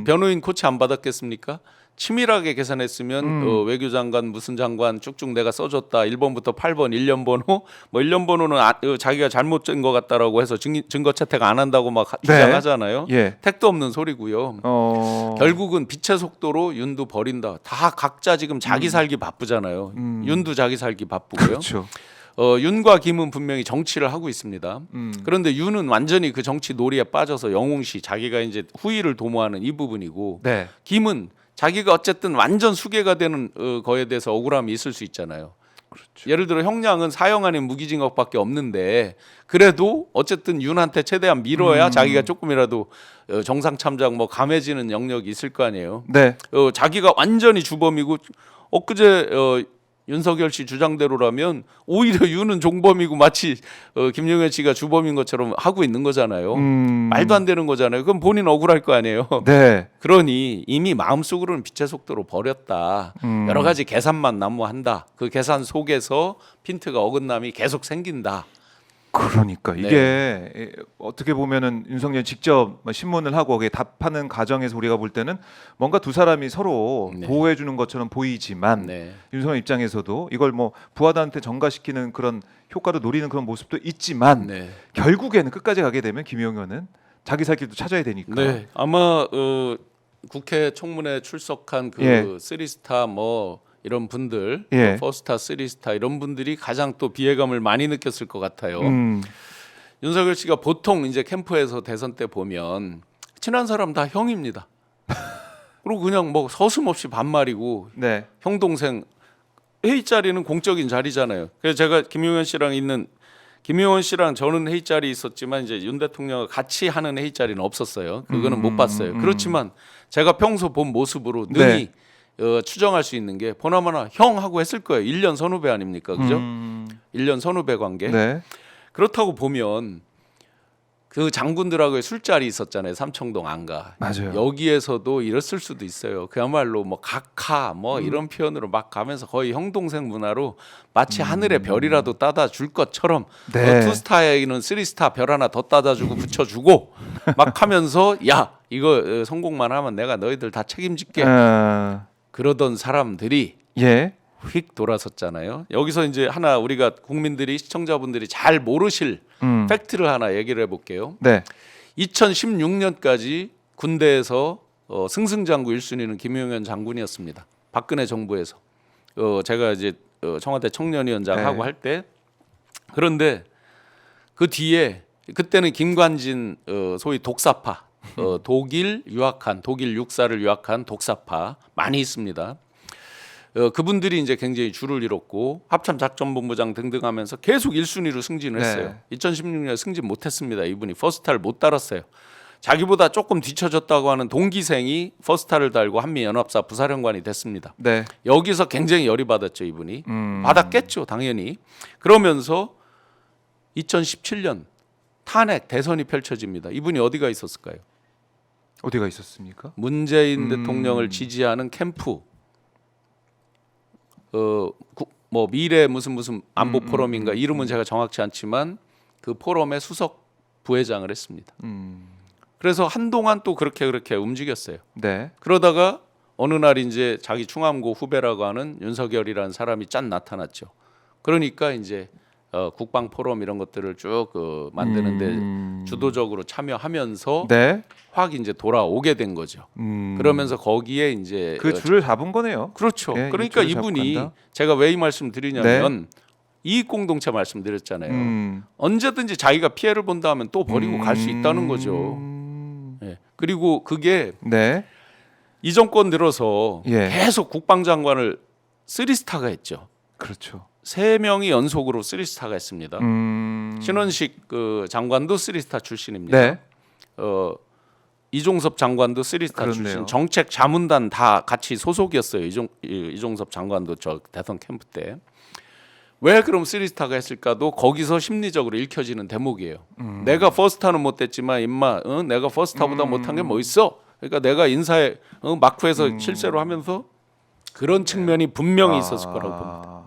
Speaker 2: 변호인 코치 안 받았겠습니까? 치밀하게 계산했으면 외교장관 무슨 장관 쭉쭉 내가 써줬다 1번부터 8번 1년 번호 뭐 1년 번호는 자기가 잘못 된 것 같다라고 해서 증거 채택 안 한다고 막 주장하잖아요.
Speaker 1: 예.
Speaker 2: 택도 없는 소리고요. 결국은 빛의 속도로 윤도 버린다. 다 각자 지금 자기 살기 바쁘잖아요. 윤도 자기 살기 바쁘고요.
Speaker 1: 그렇죠.
Speaker 2: 윤과 김은 분명히 정치를 하고 있습니다. 그런데 윤은 완전히 그 정치 놀이에 빠져서 영웅시 자기가 이제 후위를 도모하는 이 부분이고
Speaker 1: 네.
Speaker 2: 김은 자기가 어쨌든 완전 수괴가 되는 거에 대해서 억울함이 있을 수 있잖아요.
Speaker 1: 그렇죠.
Speaker 2: 예를 들어 형량은 사형 아닌 무기징역밖에 없는데 그래도 어쨌든 윤한테 최대한 밀어야 자기가 조금이라도 정상 참작 뭐 감해지는 영역이 있을 거 아니에요.
Speaker 1: 네.
Speaker 2: 자기가 완전히 주범이고 엊그제 윤석열 씨 주장대로라면 오히려 윤은 종범이고 마치 김용현 씨가 주범인 것처럼 하고 있는 거잖아요. 말도 안 되는 거잖아요. 그럼 본인 억울할 거 아니에요.
Speaker 1: 네.
Speaker 2: 그러니 이미 마음속으로는 빛의 속도로 버렸다. 여러 가지 계산만 난무한다. 그 계산 속에서 핀트가 어긋남이 계속 생긴다.
Speaker 1: 그러니까 이게 어떻게 보면은 윤석열 직접 신문을 하고 거기에 답하는 과정에서 우리가 볼 때는 뭔가 두 사람이 서로 보호해 주는 것처럼 보이지만 윤석열 입장에서도 이걸 뭐 부하들한테 전가시키는 그런 효과를 노리는 그런 모습도 있지만 결국에는 끝까지 가게 되면 김용현은 자기 살 길도 찾아야 되니까.
Speaker 2: 네. 아마 국회 청문회 출석한 그 쓰리스타 뭐 이런 분들, 포스타, 쓰리스타 이런 분들이 가장 또 비애감을 많이 느꼈을 것 같아요. 윤석열 씨가 보통 이제 캠프에서 대선 때 보면 친한 사람 다 형입니다. 그리고 그냥 뭐 서슴없이 반말이고 형 동생 회의 자리는 공적인 자리잖아요. 그래서 제가 김용현 씨랑 저는 회의 자리 있었지만 이제 윤 대통령과 같이 하는 회의 자리는 없었어요. 그거는 못 봤어요. 그렇지만 제가 평소 본 모습으로 능히 추정할 수 있는 게 보나마나 형 하고 했을 거예요. 1년 선후배 아닙니까? 그죠? 1년 선후배 관계. 그렇다고 보면 그 장군들하고의 술자리 있었잖아요. 삼청동 안가.
Speaker 1: 맞아요.
Speaker 2: 여기에서도 이랬을 수도 있어요. 그야말로 뭐 각하 뭐 이런 표현으로 막 가면서 거의 형 동생 문화로 마치 하늘의 별이라도 따다 줄 것처럼 투스타에는 쓰리스타 별 하나 더 따다 주고 붙여주고 막 하면서 야 이거 성공만 하면 내가 너희들 다 책임질게. 그러던 사람들이 휙 돌아섰잖아요. 여기서 이제 하나 우리가 국민들이 시청자분들이 잘 모르실 팩트를 하나 얘기를 해볼게요.
Speaker 1: 네.
Speaker 2: 2016년까지 군대에서 승승장구 1순위는 김용현 장군이었습니다. 박근혜 정부에서 제가 이제 청와대 청년위원장 하고
Speaker 1: 네.
Speaker 2: 할 때 그런데 그 뒤에 그때는 김관진 소위 독사파 독일 육사를 유학한 독사파 많이 있습니다. 그분들이 이제 굉장히 줄을 이뤘고 합참작전본부장 등등 하면서 계속 1순위로 승진을 했어요. 2016년에 승진 못했습니다. 이분이 퍼스트타를 못 달았어요. 자기보다 조금 뒤처졌다고 하는 동기생이 퍼스트타를 달고 한미연합사 부사령관이 됐습니다.
Speaker 1: 네.
Speaker 2: 여기서 굉장히 열이 받았죠. 이분이 받았겠죠. 당연히. 그러면서 2017년 탄핵 대선이 펼쳐집니다. 이분이 어디가 있었을까요?
Speaker 1: 어디가 있었습니까?
Speaker 2: 문재인 대통령을 지지하는 캠프 뭐 미래 무슨 안보 포럼인가 이름은 제가 정확치 않지만 그 포럼의 수석 부회장을 했습니다. 그래서 한동안 또 그렇게 움직였어요.
Speaker 1: 네.
Speaker 2: 그러다가 어느 날 이제 자기 충암고 후배라고 하는 윤석열이라는 사람이 짠 나타났죠. 그러니까 이제 국방 포럼 이런 것들을 쭉 만드는데 주도적으로 참여하면서
Speaker 1: 네.
Speaker 2: 확 이제 돌아오게 된 거죠. 그러면서 거기에 이제
Speaker 1: 그 줄을 잡은 거네요.
Speaker 2: 그렇죠.
Speaker 1: 예,
Speaker 2: 그러니까
Speaker 1: 이 줄을 잡고
Speaker 2: 이분이
Speaker 1: 간다.
Speaker 2: 제가 왜 이 말씀 드리냐면 이익 공동체 말씀드렸잖아요. 언제든지 자기가 피해를 본다 하면 또 버리고 갈 수 있다는 거죠. 예. 그리고 그게
Speaker 1: 네.
Speaker 2: 이 정권 들어서
Speaker 1: 예.
Speaker 2: 계속 국방장관을 3스타가 했죠.
Speaker 1: 그렇죠.
Speaker 2: 3명이 연속으로 3스타가 했습니다. 신원식 그 장관도 3스타 출신입니다.
Speaker 1: 네.
Speaker 2: 이종섭 장관도 3스타
Speaker 1: 그렇네요.
Speaker 2: 출신, 정책 자문단 다 같이 소속이었어요. 이종섭 장관도 저 대선 캠프 때. 왜 그럼 3스타가 했을까도 거기서 심리적으로 읽혀지는 대목이에요. 내가 퍼스트타는 못 됐지만 임마 내가 퍼스트타보다 못한 게 뭐 있어? 그러니까 내가 인사에 마크에서 실세로 하면서 그런 측면이 분명히 있었을 거라고 봅니다.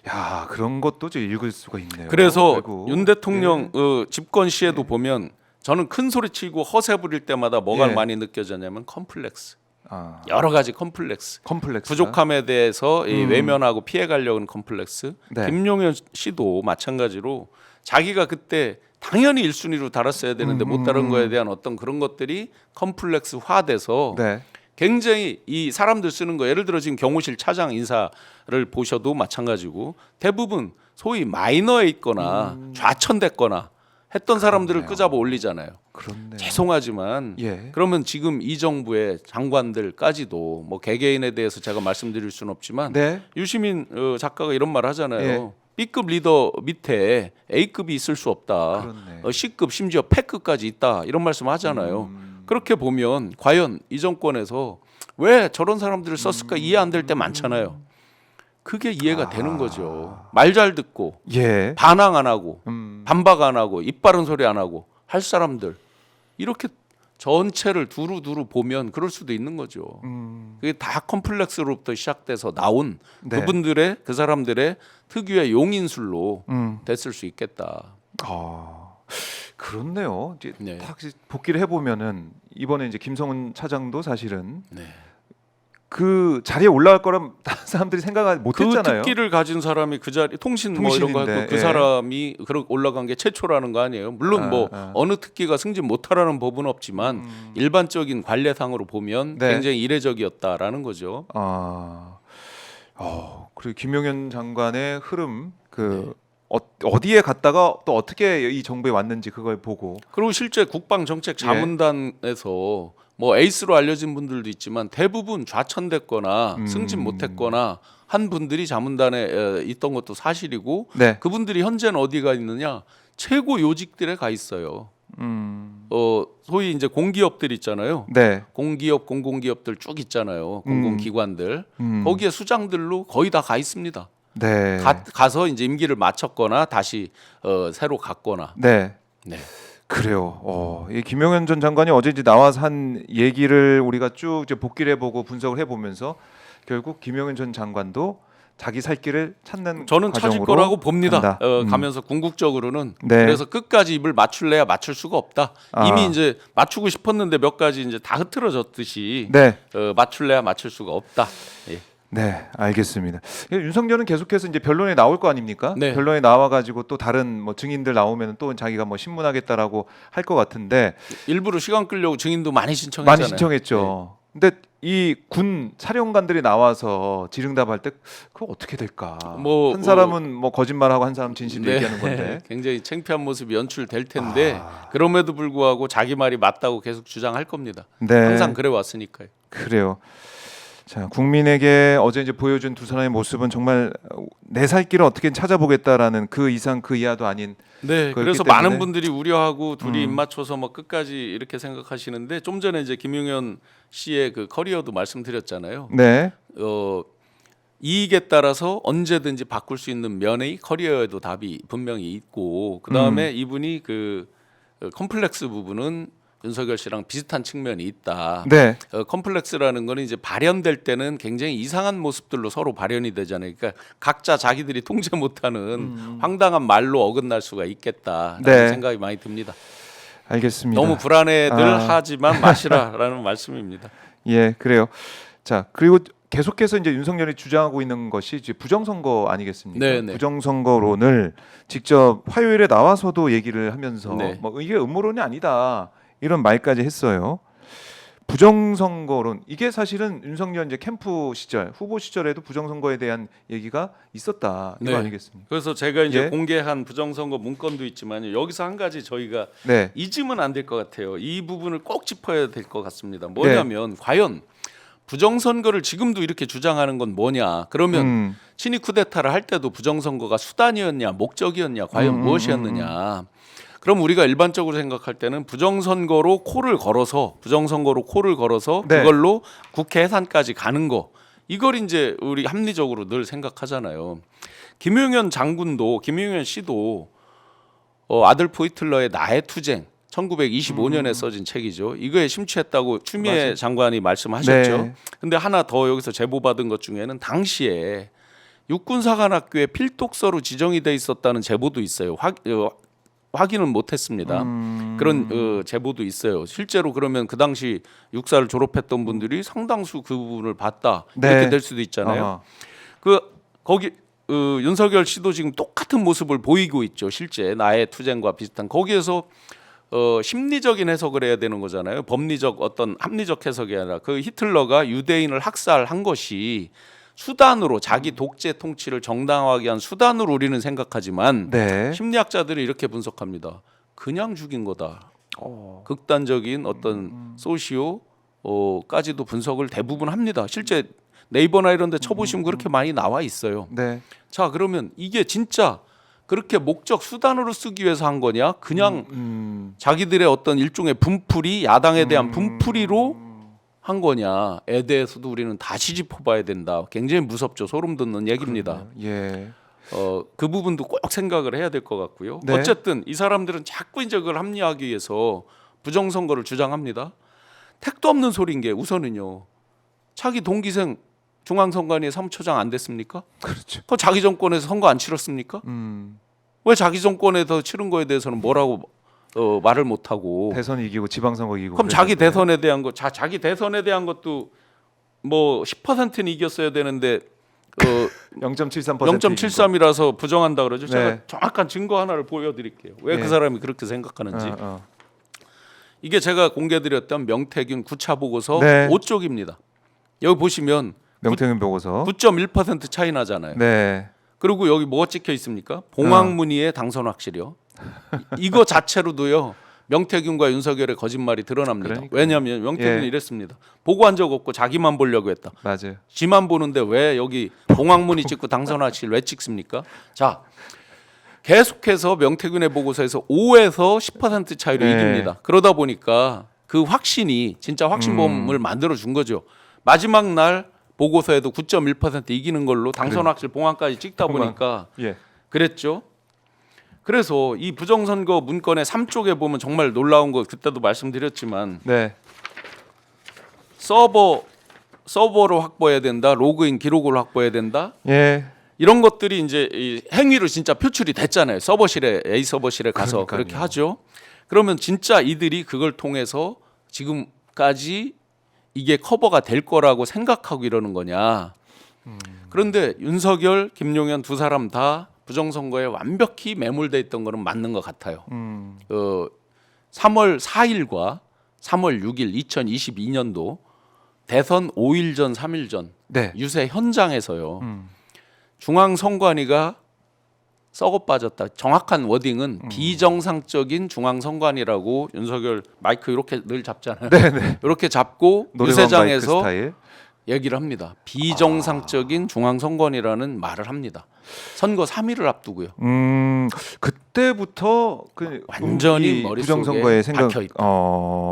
Speaker 1: 야, 그런 것도 좀 읽을 수가 있네요.
Speaker 2: 그래서
Speaker 1: 아이고.
Speaker 2: 윤 대통령 집권 시에도 보면 저는 큰 소리 치고 허세 부릴 때마다 뭐가
Speaker 1: 예.
Speaker 2: 많이 느껴졌냐면 컴플렉스.
Speaker 1: 아,
Speaker 2: 여러 가지 컴플렉스.
Speaker 1: 컴플렉스.
Speaker 2: 부족함에 대해서 이 외면하고 피해 가려는 컴플렉스.
Speaker 1: 네.
Speaker 2: 김용현 씨도 마찬가지로 자기가 그때 당연히 1순위로 달았어야 되는데 못 다른 거에 대한 어떤 그런 것들이 컴플렉스화돼서
Speaker 1: 네.
Speaker 2: 굉장히 이 사람들 쓰는 거 예를 들어 지금 경호실 차장 인사를 보셔도 마찬가지고 대부분 소위 마이너에 있거나 좌천됐거나 했던 사람들을 끄잡아 올리잖아요.
Speaker 1: 그렇네.
Speaker 2: 죄송하지만
Speaker 1: 예.
Speaker 2: 그러면 지금 이 정부의 장관들까지도 뭐 개개인에 대해서 제가 말씀드릴 수는 없지만
Speaker 1: 네.
Speaker 2: 유시민 작가가 이런 말 하잖아요.
Speaker 1: 예.
Speaker 2: B급 리더 밑에 A급이 있을 수 없다.
Speaker 1: 그렇네.
Speaker 2: C급 심지어 패급까지 있다. 이런 말씀 하잖아요. 그렇게 보면 과연 이 정권에서 왜 저런 사람들을 썼을까 이해 안 될 때 많잖아요. 그게 이해가 되는 거죠. 말 잘 듣고
Speaker 1: 예.
Speaker 2: 반항 안 하고 반박 안 하고 입 바른 소리 안 하고 할 사람들 이렇게 전체를 두루두루 보면 그럴 수도 있는 거죠. 그게 다 컴플렉스로부터 시작돼서 나온
Speaker 1: 네.
Speaker 2: 그분들의 그 사람들의 특유의 용인술로 됐을 수 있겠다.
Speaker 1: 아, 그렇네요. 이제
Speaker 2: 네.
Speaker 1: 딱 복귀를 해보면은 이번에 이제 김성은 차장도 사실은
Speaker 2: 네.
Speaker 1: 그 자리에 올라갈 거란 다른 사람들이 생각을
Speaker 2: 그
Speaker 1: 못했잖아요.
Speaker 2: 특기를 가진 사람이 그 자리 통신 뭐 이런 거
Speaker 1: 통신인데,
Speaker 2: 하고 그
Speaker 1: 예.
Speaker 2: 사람이 그렇게 올라간 게 최초라는 거 아니에요. 물론 뭐 어느 특기가 승진 못하라는 법은 없지만 일반적인 관례상으로 보면
Speaker 1: 네.
Speaker 2: 굉장히 이례적이었다라는 거죠.
Speaker 1: 그리고 김용현 장관의 흐름 그 어디에 갔다가 또 어떻게 이 정부에 왔는지 그걸 보고
Speaker 2: 그리고 실제 국방정책 자문단에서 뭐 에이스로 알려진 분들도 있지만 대부분 좌천됐거나 승진 못했거나 한 분들이 자문단에 있던 것도 사실이고
Speaker 1: 네.
Speaker 2: 그분들이 현재는 어디가 있느냐 최고 요직들에 가 있어요. 소위 이제 공기업들 있잖아요.
Speaker 1: 네.
Speaker 2: 공기업, 공공기업들 쭉 있잖아요. 공공기관들 거기에 수장들로 거의 다 가 있습니다.
Speaker 1: 네.
Speaker 2: 가서 이제 임기를 마쳤거나 다시 새로 갔거나.
Speaker 1: 네.
Speaker 2: 네.
Speaker 1: 그래요. 이 김용현 전 장관이 어제 이제 나와서 한 얘기를 우리가 쭉 이제 복기를 해보고 분석을 해보면서 결국 김용현 전 장관도 자기 살 길을 찾는
Speaker 2: 저는 찾을
Speaker 1: 과정으로
Speaker 2: 거라고 봅니다.
Speaker 1: 간다.
Speaker 2: 가면서 궁극적으로는
Speaker 1: 네.
Speaker 2: 그래서 끝까지 입을 맞출래야 맞출 수가 없다. 이미 이제 맞추고 싶었는데 몇 가지 이제 다 흐트러졌듯이
Speaker 1: 네.
Speaker 2: 맞출래야 맞출 수가 없다. 예.
Speaker 1: 네, 알겠습니다. 윤석열은 계속해서 이제 변론에 나올 거 아닙니까?
Speaker 2: 네.
Speaker 1: 변론에 나와가지고 또 다른 뭐 증인들 나오면 또 자기가 뭐 신문하겠다라고 할 것 같은데
Speaker 2: 일부러 시간 끌려고 증인도 많이 신청했잖아요.
Speaker 1: 많이 신청했죠. 근데 이 군 사령관들이 나와서 질응답할 때 그거 어떻게 될까?
Speaker 2: 뭐,
Speaker 1: 한 사람은 뭐 거짓말하고 한 사람 진실로
Speaker 2: 네.
Speaker 1: 얘기하는 건데.
Speaker 2: 굉장히 창피한 모습이 연출될 텐데
Speaker 1: 아.
Speaker 2: 그럼에도 불구하고 자기 말이 맞다고 계속 주장할 겁니다.
Speaker 1: 네,
Speaker 2: 항상 그래 왔으니까요.
Speaker 1: 그래요. 자, 국민에게 어제 이제 보여준 두 사람의 모습은 정말 내 살 길을 어떻게 찾아보겠다라는 그 이상 그 이하도 아닌.
Speaker 2: 네,
Speaker 1: 그렇기
Speaker 2: 그래서
Speaker 1: 때문에.
Speaker 2: 많은 분들이 우려하고 둘이 입 맞춰서 뭐 끝까지 이렇게 생각하시는데 좀 전에 이제 김용현 씨의 그 커리어도 말씀드렸잖아요.
Speaker 1: 네,
Speaker 2: 이익에 따라서 언제든지 바꿀 수 있는 면의 커리어에도 답이 분명히 있고 그 다음에 이분이 그 컴플렉스 부분은 윤석열 씨랑 비슷한 측면이 있다.
Speaker 1: 네,
Speaker 2: 컴플렉스라는 거는 이제 발현될 때는 굉장히 이상한 모습들로 서로 발현이 되잖아요. 그러니까 각자 자기들이 통제 못하는 황당한 말로 어긋날 수가 있겠다라는
Speaker 1: 네.
Speaker 2: 생각이 많이 듭니다.
Speaker 1: 알겠습니다.
Speaker 2: 너무 불안해들
Speaker 1: 아.
Speaker 2: 하지만 마시라라는 말씀입니다.
Speaker 1: 예, 그래요. 자, 그리고 계속해서 이제 윤석열이 주장하고 있는 것이 이제 부정선거 아니겠습니까?
Speaker 2: 네, 네.
Speaker 1: 부정선거론을 직접 화요일에 나와서도 얘기를 하면서
Speaker 2: 네.
Speaker 1: 뭐 이게 음모론이 아니다 이런 말까지 했어요. 부정선거론 이게 사실은 윤석열 이제 캠프 시절 후보 시절에도 부정선거에 대한 얘기가 있었다 이거
Speaker 2: 네.
Speaker 1: 아니겠습니까?
Speaker 2: 그래서 제가 이제
Speaker 1: 예.
Speaker 2: 공개한 부정선거 문건도 있지만 여기서 한 가지 저희가
Speaker 1: 네,
Speaker 2: 잊으면 안 될 것 같아요. 이 부분을 꼭 짚어야 될 것 같습니다. 뭐냐면 과연 부정선거를 지금도 이렇게 주장하는 건 뭐냐? 그러면 친위 쿠데타를 할 때도 부정선거가 수단이었냐, 목적이었냐, 과연 무엇이었느냐? 그럼 우리가 일반적으로 생각할 때는 부정선거로 코를 걸어서
Speaker 1: 네.
Speaker 2: 그걸로 국회 해산까지 가는 거 이걸 이제 우리 합리적으로 늘 생각하잖아요. 김용현 씨도 아들포 히틀러의 나의 투쟁 1925년에 써진 책이죠. 이거에 심취했다고 추미애
Speaker 1: 맞아요.
Speaker 2: 장관이 말씀하셨죠.
Speaker 1: 네.
Speaker 2: 근데 하나 더 여기서 제보받은 것 중에는 당시에 육군사관학교에 필독서로 지정이 돼 있었다는 제보도 있어요. 확인은 못했습니다. 그런 제보도 있어요. 실제로 그러면 그 당시 육사를 졸업했던 분들이 상당수 그 부분을 봤다
Speaker 1: 네.
Speaker 2: 이렇게 될 수도 있잖아요.
Speaker 1: 아하.
Speaker 2: 거기 윤석열 씨도 지금 똑같은 모습을 보이고 있죠. 실제 나의 투쟁과 비슷한 거기에서 심리적인 해석을 해야 되는 거잖아요. 법리적 어떤 합리적 해석이 아니라 그 히틀러가 유대인을 학살한 것이 수단으로 자기 독재 통치를 정당화하게 한 수단으로 우리는 생각하지만
Speaker 1: 네.
Speaker 2: 심리학자들이 이렇게 분석합니다. 그냥 죽인 거다. 극단적인 어떤 소시오까지도 분석을 대부분 합니다. 실제 네이버나 이런 데 쳐보시면 그렇게 많이 나와 있어요.
Speaker 1: 네.
Speaker 2: 자, 그러면 이게 진짜 그렇게 목적 수단으로 쓰기 위해서 한 거냐? 그냥 자기들의 어떤 일종의 분풀이 야당에 대한 분풀이로 한 거냐에 대해서도 우리는 다시 짚어봐야 된다. 굉장히 무섭죠. 소름 돋는 얘기입니다.
Speaker 1: 예.
Speaker 2: 그 부분도 꼭 생각을 해야 될 것 같고요.
Speaker 1: 네.
Speaker 2: 어쨌든 이 사람들은 자꾸 이제 그걸 합리화하기 위해서 부정선거를 주장합니다. 택도 없는 소리인 게 우선은요. 차기 동기생 중앙선관위 사무처장 안 됐습니까?
Speaker 1: 그렇죠.
Speaker 2: 그 자기 정권에서 선거 안 치렀습니까? 왜 자기 정권에서 치른 거에 대해서는 뭐라고 말을 못 하고?
Speaker 1: 대선 이기고 지방선거 이기고.
Speaker 2: 그럼 자기
Speaker 1: 그랬는데.
Speaker 2: 대선에 대한 거, 자기 대선에 대한 것도 뭐 10%는 이겼어야 되는데
Speaker 1: 0.73%
Speaker 2: 0.73이라서 부정한다 그러죠.
Speaker 1: 네.
Speaker 2: 제가 정확한 증거 하나를 보여드릴게요. 왜 그
Speaker 1: 네.
Speaker 2: 사람이 그렇게 생각하는지. 이게 제가 공개드렸던 명태균 9차 보고서
Speaker 1: 네.
Speaker 2: 5쪽입니다. 여기 보시면
Speaker 1: 명태균 보고서.
Speaker 2: 9.1% 차이 나잖아요.
Speaker 1: 네.
Speaker 2: 그리고 여기 뭐가 찍혀 있습니까? 봉황문의의 당선 확실이요. 이거 자체로도요. 명태균과 윤석열의 거짓말이 드러납니다.
Speaker 1: 그러니까요.
Speaker 2: 왜냐하면 명태균이
Speaker 1: 예.
Speaker 2: 이랬습니다. 보고한 적 없고 자기만 보려고 했다.
Speaker 1: 맞아요.
Speaker 2: 지만 보는데 왜 여기 봉황문의 찍고 당선 확실 왜 찍습니까? 자, 계속해서 명태균의 보고서에서 5에서 10% 차이로
Speaker 1: 네.
Speaker 2: 이깁니다. 그러다 보니까 그 확신이 진짜 확신범을 만들어 준 거죠. 마지막 날 보고서에도 9.1% 이기는 걸로 당선 확실 봉황까지 찍다
Speaker 1: 봉황.
Speaker 2: 보니까
Speaker 1: 예.
Speaker 2: 그랬죠. 그래서 이 부정선거 문건의 3쪽에 보면 정말 놀라운 거 그때도 말씀드렸지만
Speaker 1: 네.
Speaker 2: 서버로 확보해야 된다. 로그인 기록을 확보해야 된다.
Speaker 1: 예.
Speaker 2: 이런 것들이 이제 이 행위로 진짜 표출이 됐잖아요. 서버실에 A 서버실에 가서
Speaker 1: 그러니까요.
Speaker 2: 그렇게 하죠. 그러면 진짜 이들이 그걸 통해서 지금까지 이게 커버가 될 거라고 생각하고 이러는 거냐? 그런데 윤석열, 김용현 두 사람 다 부정선거에 완벽히 매몰돼 있던 거는 맞는 것 같아요. 3월 4일과 3월 6일 2022년도 대선 5일 전, 3일 전
Speaker 1: 네.
Speaker 2: 유세 현장에서요. 중앙선관위가 썩어 빠졌다. 정확한 워딩은 비정상적인 중앙선관위라고 윤석열 마이크 이렇게 늘 잡잖아요.
Speaker 1: 네네.
Speaker 2: 이렇게 잡고
Speaker 1: 노래방 마이크
Speaker 2: 유세장에서
Speaker 1: 스타일.
Speaker 2: 얘기를 합니다. 비정상적인 중앙선관위라는 말을 합니다. 선거 3일을 앞두고요.
Speaker 1: 그때부터 그
Speaker 2: 완전히
Speaker 1: 이
Speaker 2: 머릿속에
Speaker 1: 부정선거의 생각.
Speaker 2: 박혀 있다.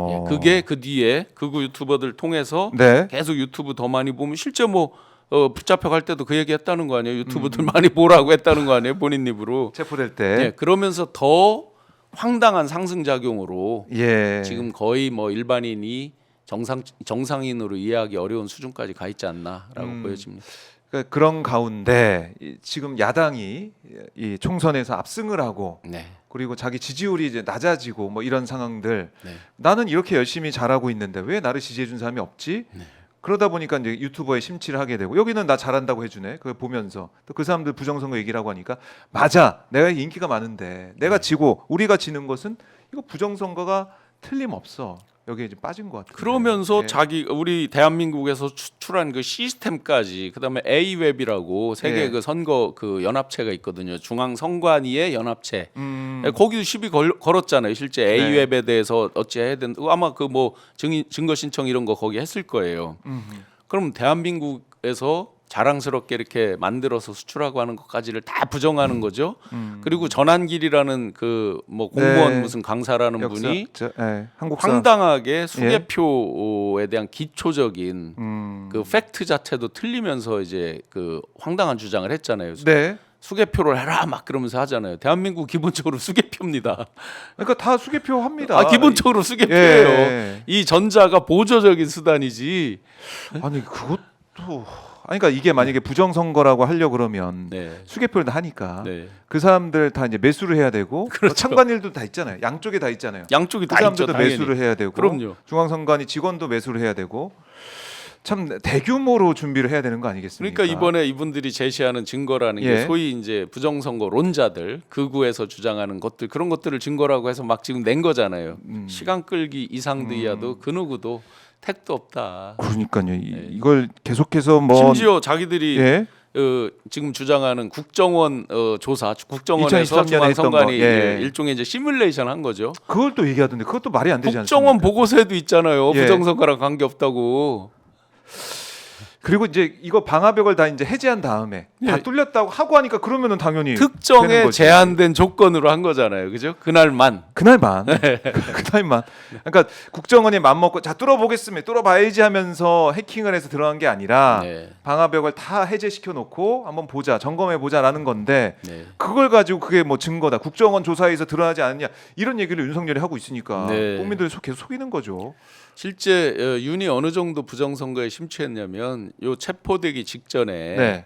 Speaker 2: 예, 그게 그 뒤에 극우 유튜버들 통해서
Speaker 1: 네.
Speaker 2: 계속 유튜브 더 많이 보면 실제 뭐 붙잡혀갈 때도 그 얘기 했다는 거 아니에요. 유튜브들 많이 보라고 했다는 거 아니에요. 본인 입으로.
Speaker 1: 체포될 때.
Speaker 2: 예, 그러면서 더 황당한 상승작용으로
Speaker 1: 예.
Speaker 2: 지금 거의 뭐 일반인이 정상인으로 이해하기 어려운 수준까지 가 있지 않나라고 보여집니다.
Speaker 1: 그러니까 그런 가운데 지금 야당이 이 총선에서 압승을 하고
Speaker 2: 네.
Speaker 1: 그리고 자기 지지율이 이제 낮아지고 뭐 이런 상황들.
Speaker 2: 네.
Speaker 1: 나는 이렇게 열심히 잘하고 있는데 왜 나를 지지해 준 사람이 없지?
Speaker 2: 네.
Speaker 1: 그러다 보니까 이제 유튜버에 심취를 하게 되고 여기는 나 잘한다고 해주네. 그걸 보면서 또 그 사람들 부정선거 얘기를 하고 하니까 맞아. 내가 인기가 많은데 내가 지고 우리가 지는 것은 이거 부정선거가 틀림없어. 여기에 이제 빠진 것 같아요.
Speaker 2: 그러면서
Speaker 1: 예.
Speaker 2: 우리 대한민국에서 추출한 그 시스템까지 그다음에 A웹이라고 세계
Speaker 1: 예.
Speaker 2: 그 선거 그 연합체가 있거든요. 중앙선관위의 연합체.
Speaker 1: 음,
Speaker 2: 거기도 시비 걸었잖아요. 실제
Speaker 1: 네.
Speaker 2: A웹에 대해서 어찌 해야 된다. 아마 그 뭐 증거 신청 이런 거 거기 했을 거예요. 그럼 대한민국에서 자랑스럽게 이렇게 만들어서 수출하고 하는 것까지를 다 부정하는 거죠. 그리고 전한길이라는 그 뭐 공무원
Speaker 1: 네.
Speaker 2: 무슨 강사라는 분이
Speaker 1: 한국사.
Speaker 2: 황당하게 수개표에 대한 기초적인 그 팩트 자체도 틀리면서 이제 그 황당한 주장을 했잖아요.
Speaker 1: 네.
Speaker 2: 수개표를 해라 막 그러면서 하잖아요. 대한민국 기본적으로 수개표입니다.
Speaker 1: 그러니까 다 수개표 합니다.
Speaker 2: 기본적으로 수개표예요.
Speaker 1: 예.
Speaker 2: 이 전자가 보조적인 수단이지.
Speaker 1: 아니 그것도 아니 그러니까 이게 만약에 부정선거라고 하려 그러면
Speaker 2: 네.
Speaker 1: 수개표를 다 하니까
Speaker 2: 네.
Speaker 1: 그 사람들 다 이제 매수를 해야 되고
Speaker 2: 그렇죠.
Speaker 1: 참관일도 다 있잖아요. 양쪽에 다 있잖아요.
Speaker 2: 양쪽이
Speaker 1: 그
Speaker 2: 다 있죠.
Speaker 1: 사람들도
Speaker 2: 당연히.
Speaker 1: 매수를 해야 되고
Speaker 2: 그럼요.
Speaker 1: 중앙선관위 직원도 매수를 해야 되고 참 대규모로 준비를 해야 되는 거 아니겠습니까?
Speaker 2: 그러니까 이번에 이분들이 제시하는 증거라는
Speaker 1: 예.
Speaker 2: 게 소위 이제 부정선거론자들 극우에서 주장하는 것들 그런 것들을 증거라고 해서 막 지금 낸 거잖아요. 시간 끌기 이상드이야도 그 누구도 택도 없다.
Speaker 1: 그러니까요. 이걸 계속해서 뭐
Speaker 2: 심지어 자기들이
Speaker 1: 예.
Speaker 2: 지금 주장하는 국정원 조사, 국정원에서
Speaker 1: 2023년에 했던
Speaker 2: 중앙선관위
Speaker 1: 거, 예.
Speaker 2: 일종의 이제 시뮬레이션 한 거죠.
Speaker 1: 그걸 또 얘기하던데 그것도 말이 안 되지
Speaker 2: 국정원
Speaker 1: 않습니까?
Speaker 2: 보고서에도 있잖아요.
Speaker 1: 예.
Speaker 2: 부정선거랑 관계 없다고.
Speaker 1: 그리고 이제 이거 방화벽을 다 이제 해제한 다음에 다
Speaker 2: 예.
Speaker 1: 뚫렸다고 하고 하니까 그러면은 당연히 되는
Speaker 2: 특정의
Speaker 1: 거지.
Speaker 2: 제한된 조건으로 한 거잖아요. 그죠? 그날만.
Speaker 1: 그날만 그날만 그러니까 국정원이 맘먹고 자 뚫어보겠습니다 뚫어봐야지 하면서 해킹을 해서 들어간 게 아니라
Speaker 2: 네.
Speaker 1: 방화벽을 다 해제시켜 놓고 한번 보자 점검해 보자라는 건데
Speaker 2: 네.
Speaker 1: 그걸 가지고 그게 뭐 증거다 국정원 조사에서 드러나지 않느냐 이런 얘기를 윤석열이 하고 있으니까
Speaker 2: 네.
Speaker 1: 국민들을 계속 속이는 거죠.
Speaker 2: 실제 윤이 어느 정도 부정선거에 심취했냐면 요 체포되기 직전에
Speaker 1: 네.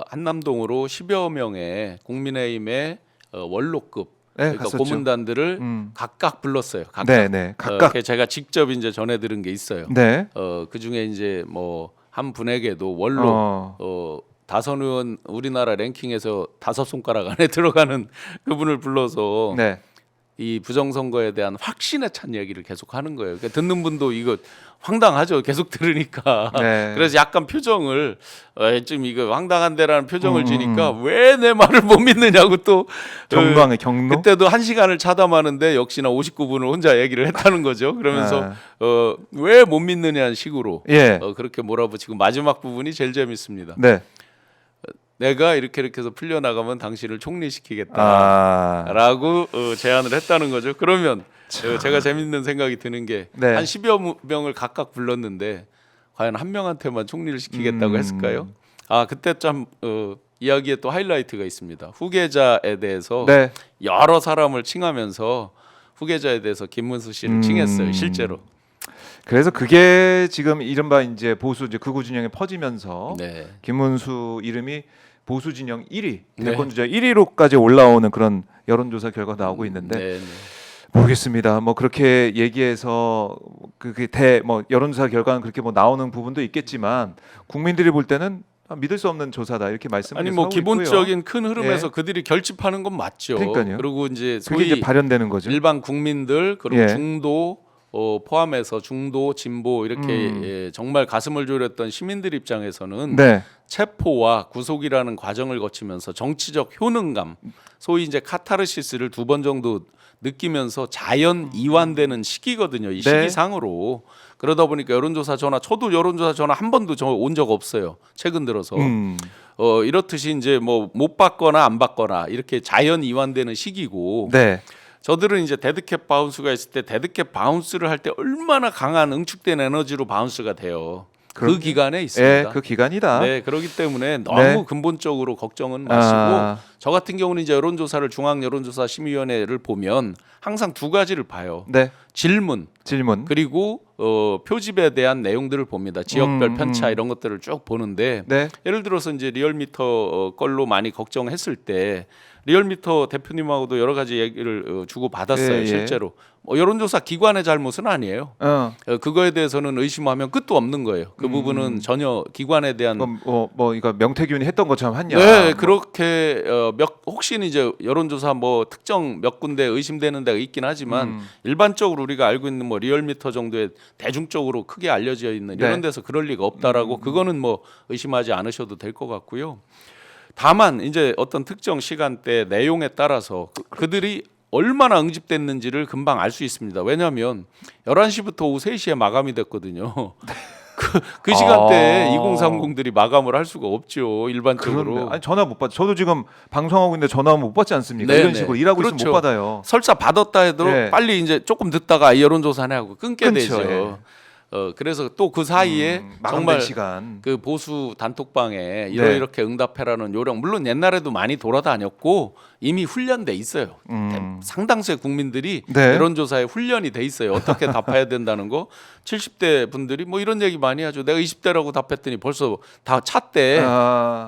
Speaker 2: 한남동으로 10여 명의 국민의힘의 원로급
Speaker 1: 네,
Speaker 2: 그러니까
Speaker 1: 갔었죠.
Speaker 2: 고문단들을 각각 불렀어요. 각각.
Speaker 1: 네, 각각.
Speaker 2: 제가 직접 이제 전해 들은 게 있어요.
Speaker 1: 네.
Speaker 2: 그 중에 이제 뭐 한 분에게도 원로 다선 의원 우리나라 랭킹에서 5손가락 안에 들어가는 그분을 불러서
Speaker 1: 네.
Speaker 2: 이 부정선거에 대한 확신에 찬 얘기를 계속 하는 거예요. 그러니까 듣는 분도 이거 황당하죠. 계속 들으니까.
Speaker 1: 네.
Speaker 2: 그래서 약간 표정을 좀 이거 황당한데라는 표정을 지니까 왜 내 말을 못 믿느냐고 또
Speaker 1: 경로하네 경로.
Speaker 2: 그때도 1시간을 차담하는데 역시나 59분을 혼자 얘기를 했다는 거죠. 그러면서 왜 못 믿느냐는 식으로
Speaker 1: 예.
Speaker 2: 그렇게 몰아붙이고 마지막 부분이 제일 재밌습니다.
Speaker 1: 네.
Speaker 2: 내가 이렇게 해서 풀려나가면 당신을 총리시키겠다.
Speaker 1: 아.
Speaker 2: 라고 제안을 했다는 거죠. 그러면 제가 재밌는 생각이 드는 게 한
Speaker 1: 네.
Speaker 2: 10여 명을 각각 불렀는데 과연 한 명한테만 총리를 시키겠다고 했을까요? 그때 참 이야기에 또 하이라이트가 있습니다. 후계자에 대해서
Speaker 1: 네.
Speaker 2: 여러 사람을 칭하면서 후계자에 대해서 김문수 씨를 칭했어요. 실제로.
Speaker 1: 그래서 그게 지금 이른바 이제 보수 이제 극우 진영에 퍼지면서
Speaker 2: 네.
Speaker 1: 김문수 이름이 보수 진영 1위
Speaker 2: 네.
Speaker 1: 대권 주자 1위로까지 올라오는 그런 여론조사 결과 나오고 있는데
Speaker 2: 네.
Speaker 1: 모르겠습니다. 뭐 그렇게 얘기해서 그게 뭐 여론조사 결과는 그렇게 뭐 나오는 부분도 있겠지만 국민들이 볼 때는 믿을 수 없는 조사다 이렇게 말씀을
Speaker 2: 아니 뭐
Speaker 1: 하고
Speaker 2: 기본적인
Speaker 1: 있고요.
Speaker 2: 큰 흐름에서 그들이 결집하는 건 맞죠.
Speaker 1: 그러니까요.
Speaker 2: 그리고 이제
Speaker 1: 그게
Speaker 2: 소위
Speaker 1: 이제 발현되는 거죠.
Speaker 2: 일반 국민들 그리고
Speaker 1: 예.
Speaker 2: 중도 포함해서 중도 진보 이렇게 예, 정말 가슴을 졸였던 시민들 입장에서는
Speaker 1: 네.
Speaker 2: 체포와 구속이라는 과정을 거치면서 정치적 효능감, 소위 이제 카타르시스를 2번 정도 느끼면서 자연 이완되는 시기거든요. 이
Speaker 1: 네.
Speaker 2: 시기상으로. 그러다 보니까 여론조사 전화, 저도 여론조사 전화 한 번도 온 적 없어요. 최근 들어서. 이렇듯이 이제 뭐 못 받거나 안 받거나 이렇게 자연 이완되는 시기고.
Speaker 1: 네.
Speaker 2: 저들은 이제 데드캣 바운스가 있을 때 데드캣 바운스를 할 때 얼마나 강한 응축된 에너지로 바운스가 돼요. 그
Speaker 1: 그럼요.
Speaker 2: 기간에 있습니다.
Speaker 1: 예, 그 기간이다.
Speaker 2: 네, 그렇기 때문에 너무
Speaker 1: 네.
Speaker 2: 근본적으로 걱정은 마시고
Speaker 1: 아.
Speaker 2: 저 같은 경우는 이제 여론조사를 중앙여론조사심의위원회를 보면 항상 2가지를 봐요.
Speaker 1: 네.
Speaker 2: 질문
Speaker 1: 질문.
Speaker 2: 그리고 표집에 대한 내용들을 봅니다. 지역별 편차
Speaker 1: 음.
Speaker 2: 이런 것들을 쭉 보는데
Speaker 1: 네.
Speaker 2: 예를 들어서 이제 리얼미터 걸로 많이 걱정했을 때 리얼미터 대표님하고도 여러 가지 얘기를 주고 받았어요.
Speaker 1: 예, 예.
Speaker 2: 실제로 여론조사 기관의 잘못은 아니에요. 그거에 대해서는 의심하면 끝도 없는 거예요. 그 부분은 전혀 기관에 대한
Speaker 1: 이거 명태균이 했던 것처럼 했냐?
Speaker 2: 네, 그렇게 혹시는 이제 여론조사 뭐 특정 몇 군데 의심되는 데가 있긴 하지만 일반적으로 우리가 알고 있는 뭐 리얼미터 정도의 대중적으로 크게 알려져 있는 이런
Speaker 1: 네.
Speaker 2: 데서 그럴 리가 없다라고 그거는 뭐 의심하지 않으셔도 될 것 같고요. 다만 이제 어떤 특정 시간대 내용에 따라서 그들이 얼마나 응집됐는지를 금방 알 수 있습니다. 왜냐하면 11시부터 오후 3시에 마감이 됐거든요. 그 시간대에 2030들이 마감을 할 수가 없죠. 일반적으로.
Speaker 1: 그렇네. 아니 전화 못 받. 저도 지금 방송하고 있는데 전화 못 받지 않습니까?
Speaker 2: 네네.
Speaker 1: 이런 식으로 일하고
Speaker 2: 그렇죠.
Speaker 1: 있으면 못 받아요.
Speaker 2: 설사 받았다 해도
Speaker 1: 네.
Speaker 2: 빨리 이제 조금 듣다가 여론조사네 하고 끊게
Speaker 1: 끊죠,
Speaker 2: 되죠. 그래서 또 그 사이에
Speaker 1: 마감된
Speaker 2: 정말
Speaker 1: 시간.
Speaker 2: 그 보수 단톡방에
Speaker 1: 네.
Speaker 2: 이렇게 응답해라는 요령 물론 옛날에도 많이 돌아다녔고 이미 훈련돼 있어요. 상당수의 국민들이
Speaker 1: 네.
Speaker 2: 여론조사에 훈련이 돼 있어요. 어떻게 답해야 된다는 거. 70대 분들이 뭐 이런 얘기 많이 하죠. 내가 20대라고 답했더니 벌써 다 찼대.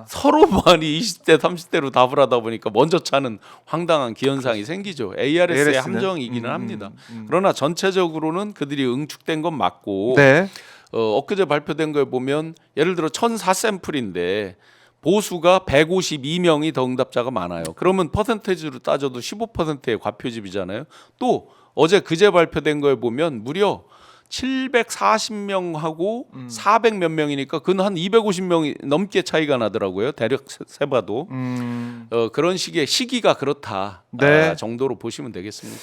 Speaker 2: 서로 많이 20대, 30대로 답을 하다 보니까 먼저 차는 황당한 기현상이 생기죠. ARS의
Speaker 1: ARS 는?
Speaker 2: 함정이기는 합니다. 그러나 전체적으로는 그들이 응축된 건 맞고
Speaker 1: 네.
Speaker 2: 엊그제 발표된 걸 보면 예를 들어 1004샘플인데 보수가 152명이 더 응답자가 많아요. 그러면 퍼센테이지로 따져도 15%의 과표집이잖아요. 또 어제 그제 발표된 걸 보면 무려 740명하고 400 몇 명이니까 그건 한 250명이 넘게 차이가 나더라고요. 대략 세봐도 그런 식의 시기가 그렇다
Speaker 1: 네.
Speaker 2: 정도로 보시면 되겠습니다.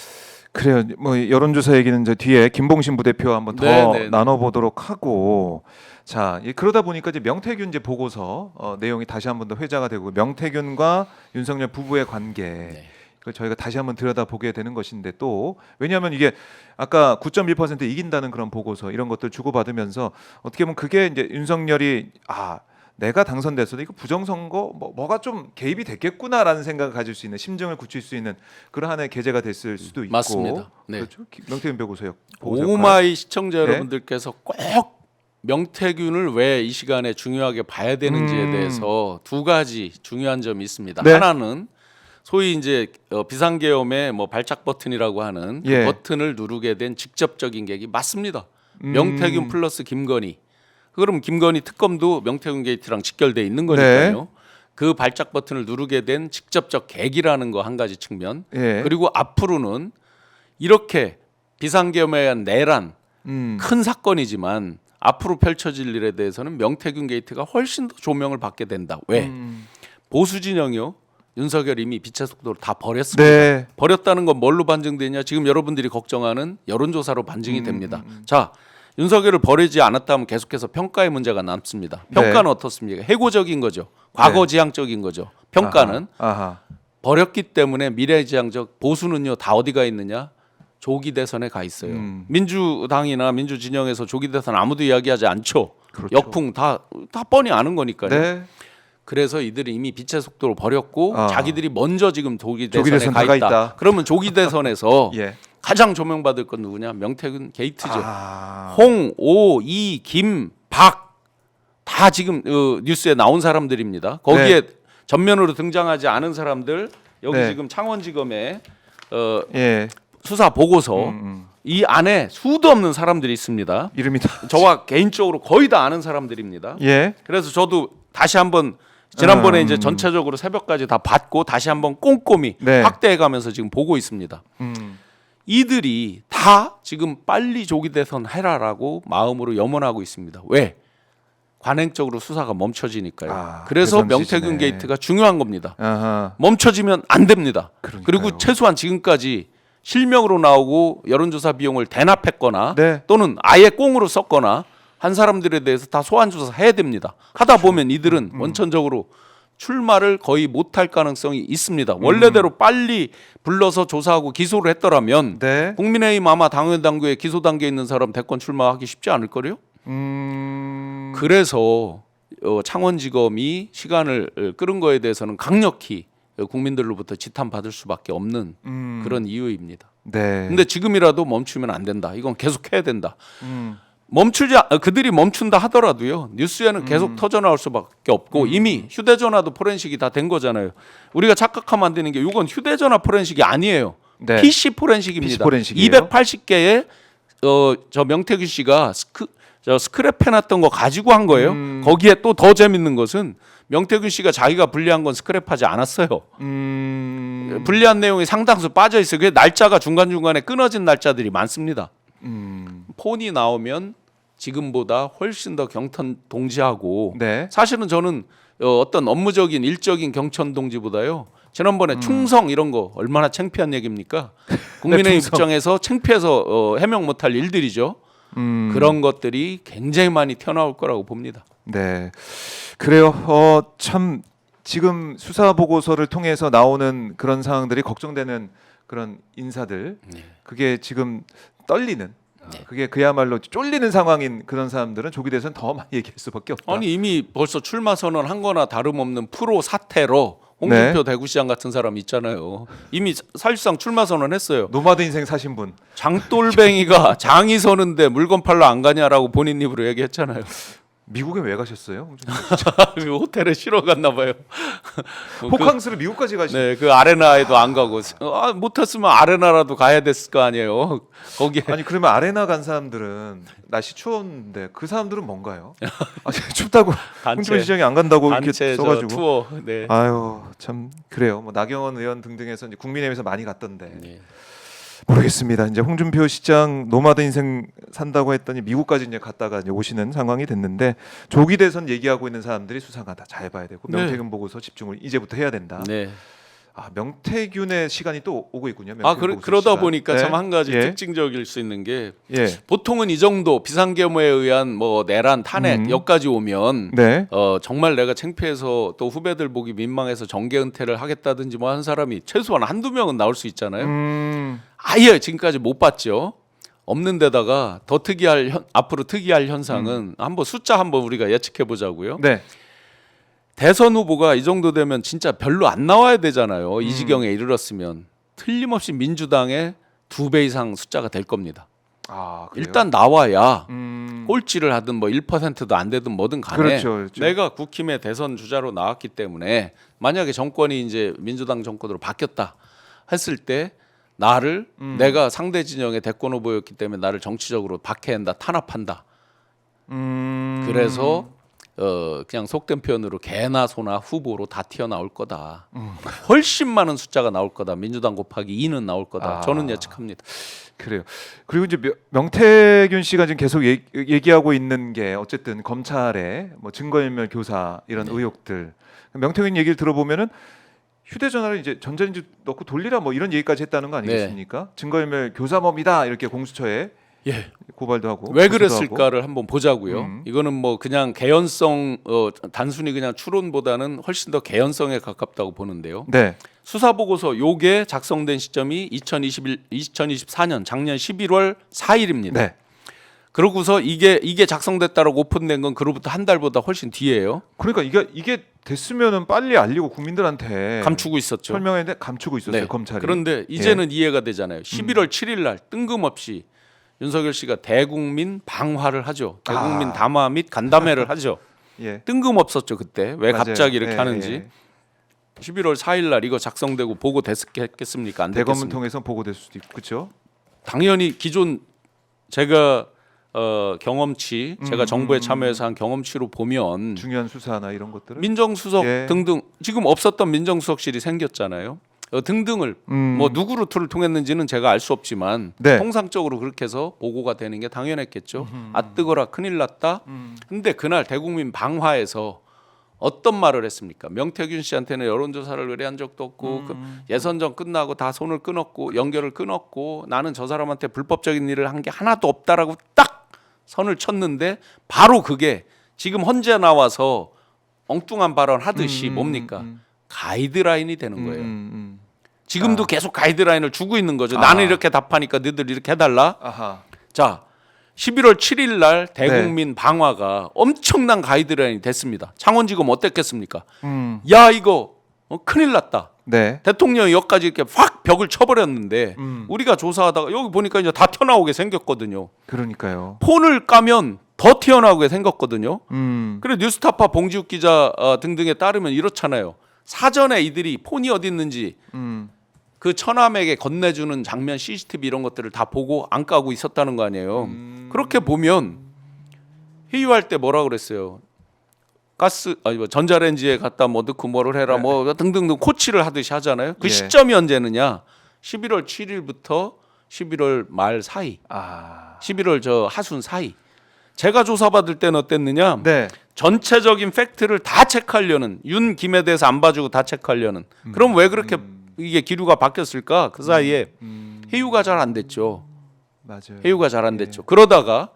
Speaker 1: 그래요. 뭐 여론조사 얘기는 이제 뒤에 김봉신 부대표와 한번 더
Speaker 2: 네.
Speaker 1: 나눠보도록 하고, 자 그러다 보니까 이제 명태균 이제 보고서 내용이 다시 한번 더 회자가 되고 명태균과 윤석열 부부의 관계.
Speaker 2: 네.
Speaker 1: 그걸 저희가 다시 한번 들여다보게 되는 것인데 또 왜냐하면 이게 아까 9.1% 이긴다는 그런 보고서 이런 것들 주고받으면서 어떻게 보면 그게 이제 윤석열이 내가 당선됐어도 이거 부정선거 뭐가 좀 개입이 됐겠구나라는 생각을 가질 수 있는 심증을 굳힐 수 있는 그런 하나의 계제가 됐을 수도 있고
Speaker 2: 맞습니다. 네.
Speaker 1: 그렇죠. 명태균 보고서
Speaker 2: 오마이 시청자
Speaker 1: 네.
Speaker 2: 여러분들께서 꼭 명태균을 왜 이 시간에 중요하게 봐야 되는지에 대해서 2가지 중요한 점이 있습니다.
Speaker 1: 네.
Speaker 2: 하나는 소위 이제 비상계엄의 뭐 발작 버튼이라고 하는 그
Speaker 1: 예.
Speaker 2: 버튼을 누르게 된 직접적인 계기 맞습니다. 명태균 플러스 김건희. 그럼 김건희 특검도 명태균 게이트랑 직결돼 있는 거니까요.
Speaker 1: 네.
Speaker 2: 그 발작 버튼을 누르게 된 직접적 계기라는 거 한 가지 측면.
Speaker 1: 예.
Speaker 2: 그리고 앞으로는 이렇게 비상계엄에 의한 내란 큰 사건이지만 앞으로 펼쳐질 일에 대해서는 명태균 게이트가 훨씬 더 조명을 받게 된다. 왜? 보수 진영이요. 윤석열 이미 빛의 속도로 다 버렸습니다.
Speaker 1: 네.
Speaker 2: 버렸다는 건 뭘로 반증되냐? 지금 여러분들이 걱정하는 여론조사로 반증이 됩니다. 자, 윤석열을 버리지 않았다면 계속해서 평가의 문제가 남습니다. 평가는
Speaker 1: 네.
Speaker 2: 어떻습니까? 해고적인 거죠. 과거지향적인 거죠. 평가는
Speaker 1: 아하.
Speaker 2: 버렸기 때문에 미래지향적. 보수는요 다 어디가 있느냐? 조기 대선에 가 있어요. 민주당이나 민주진영에서 조기 대선 아무도 이야기하지 않죠.
Speaker 1: 그렇죠.
Speaker 2: 역풍 다 뻔히 아는 거니까요.
Speaker 1: 네.
Speaker 2: 그래서 이들이 이미 빛의 속도로 버렸고 자기들이 먼저 지금 조기
Speaker 1: 조기
Speaker 2: 대선에
Speaker 1: 대선
Speaker 2: 가
Speaker 1: 나가
Speaker 2: 있다.
Speaker 1: 있다.
Speaker 2: 그러면 조기 대선에서
Speaker 1: 예.
Speaker 2: 가장 조명받을 건 누구냐? 명태균 게이트죠.
Speaker 1: 아.
Speaker 2: 홍, 오, 이, 김, 박 다 지금 뉴스에 나온 사람들입니다. 거기에
Speaker 1: 네.
Speaker 2: 전면으로 등장하지 않은 사람들 여기
Speaker 1: 네.
Speaker 2: 지금 창원지검에
Speaker 1: 예.
Speaker 2: 수사 보고서 이 안에 수도 없는 사람들이 있습니다.
Speaker 1: 이름이 다.
Speaker 2: 저와 개인적으로 거의 다 아는 사람들입니다.
Speaker 1: 예.
Speaker 2: 그래서 저도 다시 한번 지난번에 이제 전체적으로 새벽까지 다 받고 다시 한번 꼼꼼히
Speaker 1: 네.
Speaker 2: 확대해가면서 지금 보고 있습니다. 이들이 다 지금 빨리 조기 대선 해라라고 마음으로 염원하고 있습니다. 왜? 관행적으로 수사가 멈춰지니까요. 그래서
Speaker 1: 대선
Speaker 2: 명태균
Speaker 1: 지지네.
Speaker 2: 게이트가 중요한 겁니다.
Speaker 1: 아하.
Speaker 2: 멈춰지면 안 됩니다.
Speaker 1: 그러니까요.
Speaker 2: 그리고 최소한 지금까지 실명으로 나오고 여론조사 비용을 대납했거나
Speaker 1: 네.
Speaker 2: 또는 아예 꽁으로 썼거나 한 사람들에 대해서 다 소환 조사 해야 됩니다. 하다 보면 이들은 원천적으로 출마를 거의 못할 가능성이 있습니다. 원래대로 빨리 불러서 조사하고 기소를 했더라면
Speaker 1: 네.
Speaker 2: 국민의힘 아마 당원 당규에 기소 단계에 있는 사람 대권 출마하기 쉽지 않을 거요. 그래서 창원지검이 시간을 끌은 거에 대해서는 강력히 국민들로부터 지탄 받을 수밖에 없는 그런 이유입니다.
Speaker 1: 네.
Speaker 2: 근데 지금이라도 멈추면 안 된다. 이건 계속 해야 된다. 그들이 멈춘다 하더라도요. 뉴스에는 계속 터져 나올 수밖에 없고 이미 휴대전화도 포렌식이 다 된 거잖아요. 우리가 착각하면 안 되는 게 이건 휴대전화 포렌식이 아니에요.
Speaker 1: 네.
Speaker 2: PC 포렌식입니다.
Speaker 1: PC 포렌식이에요?
Speaker 2: 280개의 저 명태균 씨가 스크랩 해놨던 거 가지고 한 거예요. 거기에 또 더 재밌는 것은 명태균 씨가 자기가 분리한 건 스크랩하지 않았어요. 분리한 내용이 상당수 빠져 있어요. 그 날짜가 중간중간에 끊어진 날짜들이 많습니다. 폰이 나오면 지금보다 훨씬 더 경천 동지하고
Speaker 1: 네.
Speaker 2: 사실은 저는 어떤 업무적인 일적인 경천 동지보다요. 지난번에 충성 이런 거 얼마나 창피한 얘기입니까? 국민의
Speaker 1: 충성.
Speaker 2: 입장에서 창피해서 해명 못할 일들이죠. 그런 것들이 굉장히 많이 튀어나올 거라고 봅니다.
Speaker 1: 네. 그래요. 참 지금 수사 보고서를 통해서 나오는 그런 상황들이 걱정되는 그런 인사들. 그게 지금 떨리는 그게 그야말로 쫄리는 상황인 그런 사람들은 조기 대선 더 많이 얘기할 수밖에 없다.
Speaker 2: 아니 이미 벌써 출마 선언한 거나 다름없는 프로 사태로 홍준표 대구시장 같은 사람 있잖아요. 이미 사실상 출마 선언했어요.
Speaker 1: 노마드 인생 사신 분.
Speaker 2: 장돌뱅이가 장이 서는데 물건 팔러 안 가냐라고 본인 입으로 얘기했잖아요.
Speaker 1: 미국에 왜 가셨어요?
Speaker 2: 호텔에 쉬러 갔나 봐요.
Speaker 1: 호캉스를 미국까지 가시.
Speaker 2: 네, 그 아레나에도 안 가고 못했으면 아레나라도 가야 됐을 거 아니에요. 거기에
Speaker 1: 아니 그러면 아레나 간 사람들은 날씨 추웠는데 그 사람들은 뭔가요? 춥다고 홍준표 시장이 안 간다고 이렇게
Speaker 2: 단체
Speaker 1: 써가지고.
Speaker 2: 투어. 네.
Speaker 1: 아유 참 그래요. 뭐 나경원 의원 등등해서 이제 국민의힘에서 많이 갔던데.
Speaker 2: 네.
Speaker 1: 모르겠습니다. 이제 홍준표 시장 노마드 인생 산다고 했더니 미국까지 이제 갔다가 이제 오시는 상황이 됐는데 조기 대선 얘기하고 있는 사람들이 수상하다. 잘 봐야 되고
Speaker 2: 네.
Speaker 1: 명태균 보고서 집중을 이제부터 해야 된다.
Speaker 2: 네.
Speaker 1: 명태균의 시간이 또 오고 있군요. 명태균 보고서
Speaker 2: 그러다
Speaker 1: 시간.
Speaker 2: 보니까
Speaker 1: 네.
Speaker 2: 참 한 가지
Speaker 1: 예.
Speaker 2: 특징적일 수 있는 게
Speaker 1: 예.
Speaker 2: 보통은 이 정도 비상계모에 의한 뭐 내란 탄핵 여기까지 오면
Speaker 1: 네.
Speaker 2: 정말 내가 창피해서 또 후배들 보기 민망해서 정계 은퇴를 하겠다든지 뭐 한 사람이 최소한 한두 명은 나올 수 있잖아요. 아예 지금까지 못 봤죠. 없는 데다가 더 앞으로 특이할 현상은 한번 숫자 한번 우리가 예측해 보자고요.
Speaker 1: 네.
Speaker 2: 대선 후보가 이 정도 되면 진짜 별로 안 나와야 되잖아요. 이 지경에 이르렀으면 틀림없이 민주당의 2배 이상 숫자가 될 겁니다.
Speaker 1: 그래요?
Speaker 2: 일단 나와야 꼴찌를 하든 뭐 1%도 안 되든 뭐든 간에
Speaker 1: 그렇죠.
Speaker 2: 내가 국힘의 대선 주자로 나왔기 때문에 만약에 정권이 이제 민주당 정권으로 바뀌었다 했을 때 나를 내가 상대 진영의 대권 후보였기 때문에 나를 정치적으로 박해한다, 탄압한다. 그래서 그냥 속된 표현으로 개나 소나 후보로 다 튀어나올 거다. 훨씬 많은 숫자가 나올 거다. 민주당 곱하기 2는 나올 거다. 저는 예측합니다.
Speaker 1: 그래요. 그리고 이제 명태균 씨가 지금 계속 얘기하고 있는 게 어쨌든 검찰의 뭐 증거인멸 교사 이런 의혹들. 명태균 얘기를 들어보면은 휴대전화를 이제 전자레인지 넣고 돌리라 뭐 이런 얘기까지 했다는 거 아니겠습니까? 증거인멸 교사범이다 이렇게 공수처에
Speaker 2: 예.
Speaker 1: 고발도 하고
Speaker 2: 왜
Speaker 1: 고소도
Speaker 2: 그랬을까를 한번 보자고요. 이거는 뭐 그냥 개연성 단순히 그냥 추론보다는 훨씬 더 개연성에 가깝다고 보는데요.
Speaker 1: 하고. 네.
Speaker 2: 수사 보고서 요게 작성된 시점이 2024년 작년 11월 4일입니다.
Speaker 1: 네.
Speaker 2: 그러고서 이게 작성됐다라고 오픈된 건 그로부터 한 달보다 훨씬 뒤에요.
Speaker 1: 그러니까 이게 됐으면은 빨리 알리고 국민들한테
Speaker 2: 감추고 있었죠.
Speaker 1: 설명했는데 감추고 있었어요
Speaker 2: 네.
Speaker 1: 검찰이.
Speaker 2: 그런데 이제는 이해가 되잖아요. 11월 7일 날 뜬금없이 윤석열 씨가 대국민 방화를 하죠. 대국민 담화 및 간담회를 하죠.
Speaker 1: 예.
Speaker 2: 뜬금없었죠 그때. 왜
Speaker 1: 맞아요.
Speaker 2: 갑자기 이렇게
Speaker 1: 예,
Speaker 2: 하는지.
Speaker 1: 예.
Speaker 2: 11월 4일 날 이거 작성되고 보고 됐겠습니까? 안
Speaker 1: 대검을
Speaker 2: 됐겠습니까?
Speaker 1: 통해서 보고될 수도 있고 그렇죠.
Speaker 2: 당연히 기존 제가 경험치, 제가 정부에 참여해서 한 경험치로 보면
Speaker 1: 중요한 수사나 이런 것들을
Speaker 2: 민정수석
Speaker 1: 예.
Speaker 2: 등등 지금 없었던 민정수석실이 생겼잖아요. 등등을 뭐 누구 루트를 통했는지는 제가 알 수 없지만
Speaker 1: 네.
Speaker 2: 통상적으로 그렇게 해서 보고가 되는 게 당연했겠죠. 아 뜨거라 큰일 났다. 근데 그날 대국민 방화에서 어떤 말을 했습니까? 명태균 씨한테는 여론조사를 의뢰한 적도 없고 그 예선전 끝나고 다 손을 끊었고 연결을 끊었고 나는 저 사람한테 불법적인 일을 한 게 하나도 없다라고 딱 선을 쳤는데 바로 그게 지금 헌재 나와서 엉뚱한 발언 하듯이 뭡니까? 가이드라인이 되는 거예요. 지금도 계속 가이드라인을 주고 있는 거죠. 나는 이렇게 답하니까 너희들 이렇게 해달라.
Speaker 1: 아하.
Speaker 2: 자, 11월 7일 날 대국민 방화가 엄청난 가이드라인이 됐습니다. 창원지검 어땠겠습니까? 야 이거 큰일 났다.
Speaker 1: 네.
Speaker 2: 대통령이 여기까지 이렇게 확 벽을 쳐버렸는데 우리가 조사하다가 여기 보니까 이제 다 튀어나오게 생겼거든요.
Speaker 1: 그러니까요.
Speaker 2: 폰을 까면 더 튀어나오게 생겼거든요.
Speaker 1: 음.
Speaker 2: 그래 뉴스타파 봉지욱 기자 등등에 따르면 이렇잖아요. 사전에 이들이 폰이 어디 있는지 그 처남에게 건네주는 장면 CCTV 이런 것들을 다 보고 안 까고 있었다는 거 아니에요. 그렇게 보면 회유할 때 뭐라 그랬어요. 뭐 전자레인지에 갖다 뭐 넣고 뭐를 해라 뭐 등등등 코치를 하듯이 하잖아요. 그
Speaker 1: 예.
Speaker 2: 시점이 언제느냐? 11월 7일부터 11월 말 사이.
Speaker 1: 아.
Speaker 2: 11월 저 하순 사이. 제가 조사받을 때는 어땠느냐?
Speaker 1: 네.
Speaker 2: 전체적인 팩트를 다 체크하려는 윤 김에 대해서 안 봐주고 다 체크하려는. 그럼 왜 그렇게 이게 기류가 바뀌었을까? 그 사이에 회유가 잘 안 됐죠.
Speaker 1: 맞아요.
Speaker 2: 회유가 잘 안 됐죠. 그러다가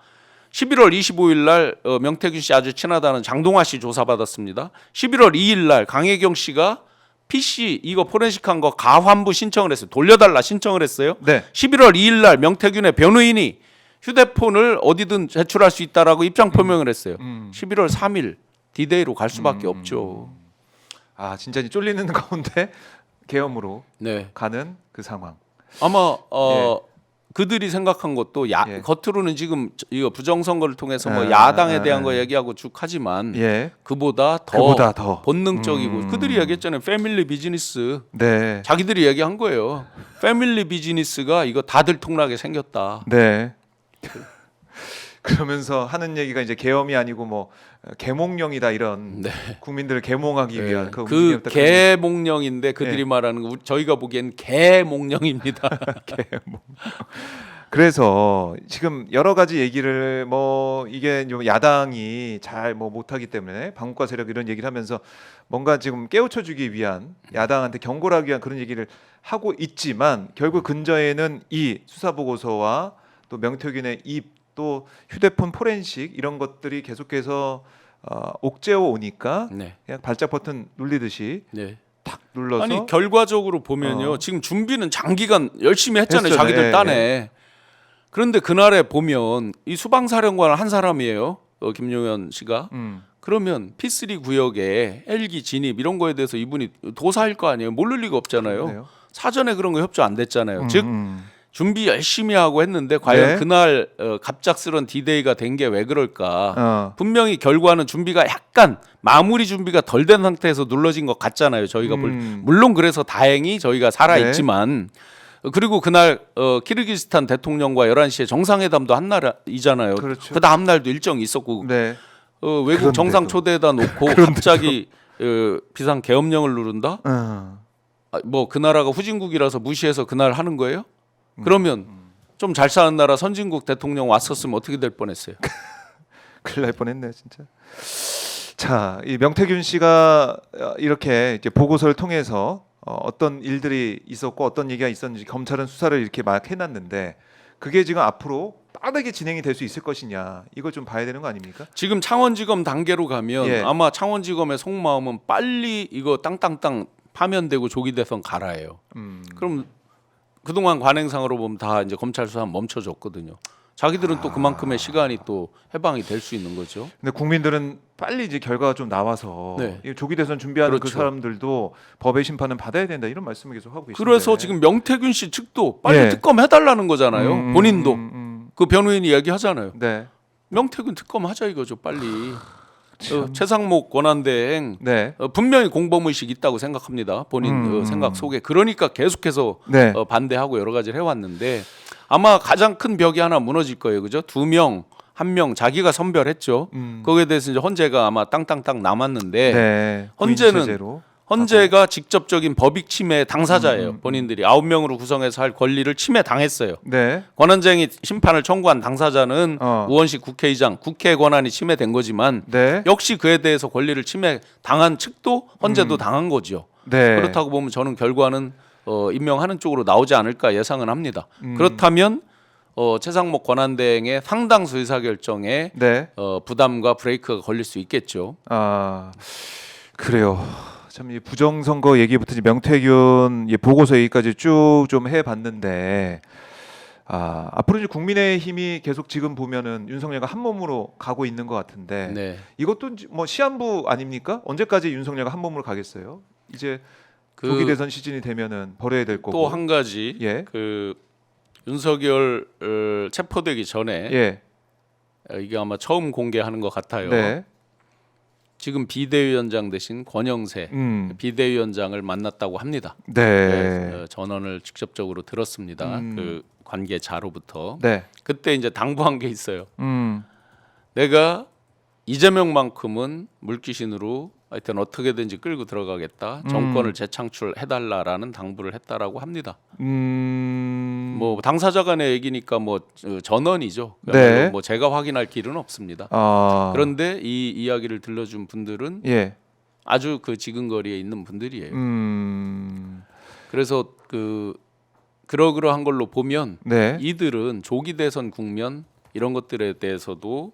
Speaker 2: 11월 25일 날 명태균 씨 아주 친하다는 장동화 씨 조사받았습니다. 11월 2일 날 강혜경 씨가 PC 이거 포렌식한 거 가환부 신청을 했어요. 돌려달라 신청을 했어요.
Speaker 1: 네.
Speaker 2: 11월 2일 날 명태균의 변호인이 휴대폰을 어디든 제출할 수 있다라고 입장 표명을 했어요. 11월 3일 디데이로 갈 수밖에 없죠.
Speaker 1: 아, 진짜 쫄리는 가운데 계엄으로
Speaker 2: 네.
Speaker 1: 가는 그 상황.
Speaker 2: 아마 그들이 생각한 것도
Speaker 1: 예.
Speaker 2: 겉으로는 지금 이거 부정선거를 통해서 뭐
Speaker 1: 아,
Speaker 2: 야당에 대한 거 얘기하고 쭉 하지만
Speaker 1: 예.
Speaker 2: 그보다
Speaker 1: 더
Speaker 2: 본능적이고 그들이 얘기했잖아요. 패밀리 비즈니스.
Speaker 1: 네.
Speaker 2: 자기들이 얘기한 거예요. 패밀리 비즈니스가 이거 다들 통나게 생겼다.
Speaker 1: 네. 그러면서 하는 얘기가 이제 계엄이 아니고 뭐 계몽령이다 이런
Speaker 2: 네.
Speaker 1: 국민들을 계몽하기 위한
Speaker 2: 그
Speaker 1: 움직임이었다.
Speaker 2: 개몽령인데 그들이
Speaker 1: 예.
Speaker 2: 말하는 거 저희가 보기엔 개몽령입니다.
Speaker 1: 그래서 지금 여러 가지 얘기를 뭐 이게 좀 야당이 잘 뭐 못하기 때문에 반국가 세력 이런 얘기를 하면서 뭔가 지금 깨우쳐주기 위한 야당한테 경고를 하기 위한 그런 얘기를 하고 있지만 결국 근저에는 이 수사 보고서와 또 명태균의 입 또 휴대폰 포렌식 이런 것들이 계속해서 옥죄어 오니까
Speaker 2: 네.
Speaker 1: 그냥 발작 버튼 눌리듯이
Speaker 2: 네.
Speaker 1: 탁 눌러서
Speaker 2: 아니 결과적으로 보면요. 지금 준비는 장기간 열심히 했잖아요.
Speaker 1: 했어요.
Speaker 2: 자기들
Speaker 1: 예,
Speaker 2: 딴에. 그런데 그날에 보면 이 수방사령관 한 사람이에요. 김용현 씨가. 그러면 P3 구역에 헬기 진입 이런 거에 대해서 이분이 도사일 거 아니에요. 모를 리가 없잖아요.
Speaker 1: 그러네요.
Speaker 2: 사전에 그런 거 협조 안 됐잖아요. 즉 준비 열심히 하고 했는데 과연
Speaker 1: 네.
Speaker 2: 그날 갑작스런 디데이가 된 게 왜 그럴까?
Speaker 1: 어.
Speaker 2: 분명히 결과는 준비가 약간 마무리 준비가 덜 된 상태에서 눌러진 것 같잖아요. 저희가 물론 그래서 다행히 저희가 살아 있지만 그리고 그날 키르기스탄 대통령과 11시에 정상회담도 한 날이잖아요.
Speaker 1: 그렇죠.
Speaker 2: 그 다음 날도 일정이 있었고
Speaker 1: 네.
Speaker 2: 외국
Speaker 1: 그런데도.
Speaker 2: 정상 초대에다 놓고 갑자기 비상 계엄령을 누른다? 뭐 그 나라가 후진국이라서 무시해서 그날 하는 거예요? 그러면 좀 잘 사는 나라 선진국 대통령 왔었으면 어떻게 될 뻔했어요?
Speaker 1: 큰일 날 뻔했네요, 진짜. 자, 이 명태균 씨가 이렇게 이제 보고서를 통해서 어떤 일들이 있었고 어떤 얘기가 있었는지 검찰은 수사를 이렇게 막 해놨는데 그게 지금 앞으로 빠르게 진행이 될 수 있을 것이냐 이걸 좀 봐야 되는 거 아닙니까?
Speaker 2: 지금 창원지검 단계로 가면
Speaker 1: 예.
Speaker 2: 아마 창원지검의 속마음은 빨리 이거 땅땅땅 파면되고 조기대선 가라예요. 그럼 그동안 관행상으로 보면 다 이제 검찰 수사 멈춰졌거든요. 자기들은 또 그만큼의 시간이 또 해방이 될 수 있는 거죠.
Speaker 1: 근데 국민들은 빨리 이제 결과가 좀 나와서
Speaker 2: 네.
Speaker 1: 이 조기 대선 준비하는 그
Speaker 2: 그렇죠.
Speaker 1: 사람들도 법의 심판은 받아야 된다 이런 말씀을 계속 하고 계신데.
Speaker 2: 그래서 지금 명태균 씨 측도 빨리
Speaker 1: 예.
Speaker 2: 특검 해달라는 거잖아요. 본인도 그 변호인이 얘기하잖아요.
Speaker 1: 네.
Speaker 2: 명태균 특검 하자 이거죠 빨리. 최상목 권한대행
Speaker 1: 네.
Speaker 2: 분명히 공범의식 있다고 생각합니다. 본인 생각 속에. 그러니까 계속해서
Speaker 1: 네.
Speaker 2: 반대하고 여러 가지를 해왔는데 아마 가장 큰 벽이 하나 무너질 거예요. 그죠? 2명 한 명 자기가 선별했죠. 거기에 대해서 이제 헌재가 아마 땅땅땅 남았는데
Speaker 1: 네.
Speaker 2: 헌재는
Speaker 1: 구인 체제로.
Speaker 2: 헌재가 직접적인 법익 침해 당사자예요. 본인들이 9명으로 구성해서 할 권리를 침해 당했어요.
Speaker 1: 네.
Speaker 2: 권한쟁의 심판을 청구한 당사자는 우원식 국회의장, 국회 권한이 침해된 거지만
Speaker 1: 네.
Speaker 2: 역시 그에 대해서 권리를 침해 당한 측도 헌재도 당한 거죠.
Speaker 1: 네.
Speaker 2: 그렇다고 보면 저는 결과는 임명하는 쪽으로 나오지 않을까 예상은 합니다. 그렇다면 최상목 권한대행의 상당수 의사결정에
Speaker 1: 네.
Speaker 2: 부담과 브레이크가 걸릴 수 있겠죠.
Speaker 1: 아 그래요. 참 이 부정선거 얘기부터 이제 명태균 보고서 얘기까지 쭉 좀 해봤는데 앞으로 이제 국민의힘이 계속 지금 보면은 윤석열과 한 몸으로 가고 있는 것 같은데
Speaker 2: 네.
Speaker 1: 이것도 뭐 시한부 아닙니까? 언제까지 윤석열과 한 몸으로 가겠어요? 이제 조기 대선 시즌이 되면은 벌어야 될 거고
Speaker 2: 또 한 가지
Speaker 1: 예.
Speaker 2: 그 윤석열 체포되기 전에
Speaker 1: 예.
Speaker 2: 이게 아마 처음 공개하는 것 같아요.
Speaker 1: 네.
Speaker 2: 지금 비대위원장 대신 권영세 비대위원장을 만났다고 합니다.
Speaker 1: 네.
Speaker 2: 전원을 직접적으로 들었습니다. 그 관계자로부터.
Speaker 1: 네.
Speaker 2: 그때 이제 당부한 게 있어요.
Speaker 1: 음.
Speaker 2: 내가 이재명만큼은 물귀신으로 하여튼 어떻게든지 끌고 들어가겠다. 정권을 재창출해달라라는 당부를 했다라고 합니다. 뭐 당사자 간의 얘기니까 뭐 전언이죠.
Speaker 1: 네.
Speaker 2: 뭐 제가 확인할 길은 없습니다. 그런데 이 이야기를 들려준 분들은
Speaker 1: 예.
Speaker 2: 아주 그 지근거리에 있는 분들이에요. 그래서 그러한 걸로 보면
Speaker 1: 네.
Speaker 2: 이들은 조기 대선 국면 이런 것들에 대해서도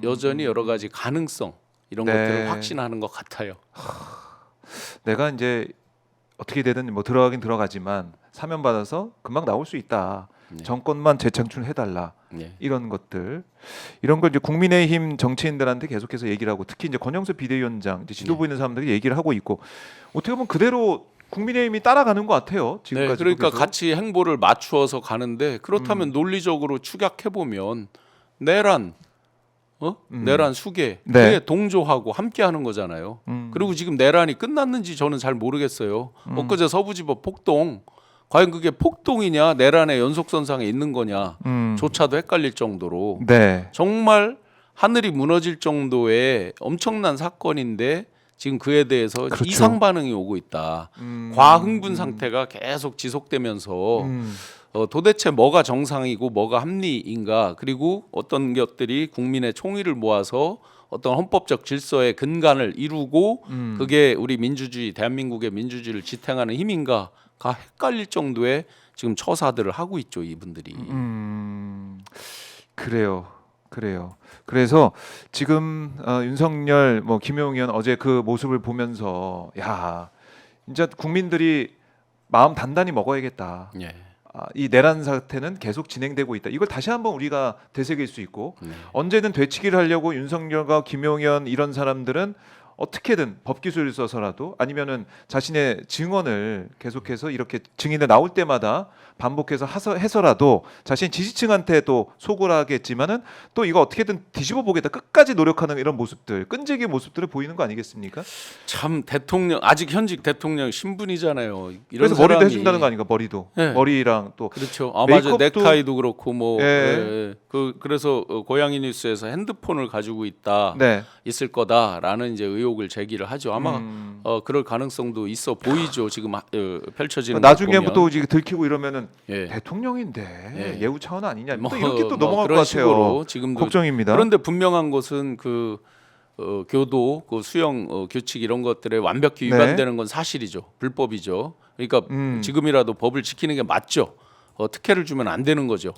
Speaker 2: 여전히 여러 가지 가능성 이런
Speaker 1: 네.
Speaker 2: 것들을 확신하는 것 같아요.
Speaker 1: 내가 이제 어떻게 되든 뭐 들어가긴 들어가지만 사면 받아서 금방 나올 수 있다.
Speaker 2: 네.
Speaker 1: 정권만 재창출해달라.
Speaker 2: 네.
Speaker 1: 이런 것들 이런 걸 이제 국민의힘 정치인들한테 계속해서 얘기를 하고 특히 이제 권영세 비대위원장 이제 지도부 있는 사람들이 얘기를 하고 있고 어떻게 보면 그대로 국민의힘이 따라가는 것 같아요.
Speaker 2: 네,
Speaker 1: 지금까지
Speaker 2: 그러니까 같이 행보를 맞추어서 가는데 그렇다면 논리적으로 추격해 보면 내란 내란 수계
Speaker 1: 네.
Speaker 2: 그게 동조하고 함께하는 거잖아요. 그리고 지금 내란이 끝났는지 저는 잘 모르겠어요. 엊그제 서부지법 폭동 과연 그게 폭동이냐 내란의 연속선상에 있는 거냐 조차도 헷갈릴 정도로
Speaker 1: 네.
Speaker 2: 정말 하늘이 무너질 정도의 엄청난 사건인데 지금 그에 대해서
Speaker 1: 그렇죠.
Speaker 2: 이상 반응이 오고 있다. 과흥분 상태가 계속 지속되면서 도대체 뭐가 정상이고 뭐가 합리인가 그리고 어떤 것들이 국민의 총의를 모아서 어떤 헌법적 질서의 근간을 이루고 그게 우리 민주주의 대한민국의 민주주의를 지탱하는 힘인가가 헷갈릴 정도의 지금 처사들을 하고 있죠 이분들이.
Speaker 1: 그래요. 그래서 지금 윤석열 뭐 김용현 의원 어제 그 모습을 보면서 야 진짜 국민들이 마음 단단히 먹어야겠다.
Speaker 2: 예.
Speaker 1: 이 내란 사태는 계속 진행되고 있다. 이걸 다시 한번 우리가 되새길 수 있고
Speaker 2: 네.
Speaker 1: 언제든 되치기를 하려고 윤석열과 김용현 이런 사람들은 어떻게든 법기술을 써서라도 아니면은 자신의 증언을 계속해서 이렇게 증인들 나올 때마다 반복해서 해서라도 자신 지지층한테 또 속을 하겠지만은 또 이거 어떻게든 뒤집어 보겠다 끝까지 노력하는 이런 모습들 끈질긴 모습들을 보이는 거 아니겠습니까?
Speaker 2: 참 대통령 아직 현직 대통령 신분이잖아요. 이런
Speaker 1: 그래서 머리도
Speaker 2: 사람이-
Speaker 1: 해준다는 거 아닌가 머리도
Speaker 2: 네.
Speaker 1: 머리랑 또
Speaker 2: 그렇죠. 맞아
Speaker 1: 메이크업도-
Speaker 2: 넥타이도 그렇고 뭐
Speaker 1: 예.
Speaker 2: 예. 그래서 고양이 뉴스에서 핸드폰을 가지고 있다
Speaker 1: 네.
Speaker 2: 있을 거다라는 이제 의혹을 제기를 하죠. 아마 그럴 가능성도 있어 보이죠. 지금 펼쳐지는
Speaker 1: 나중에
Speaker 2: 걸 보면.
Speaker 1: 또 이제 들키고 이러면은
Speaker 2: 예.
Speaker 1: 대통령인데
Speaker 2: 예.
Speaker 1: 예우 차원 아니냐
Speaker 2: 뭐,
Speaker 1: 또 이렇게 또
Speaker 2: 뭐
Speaker 1: 넘어갈 것
Speaker 2: 그런
Speaker 1: 같아요.
Speaker 2: 식으로 지금도
Speaker 1: 걱정입니다.
Speaker 2: 그런데 분명한 것은 그 교도, 그 수용 규칙 이런 것들에 완벽히
Speaker 1: 네.
Speaker 2: 위반되는 건 사실이죠. 불법이죠. 그러니까 지금이라도 법을 지키는 게 맞죠. 특혜를 주면 안 되는 거죠.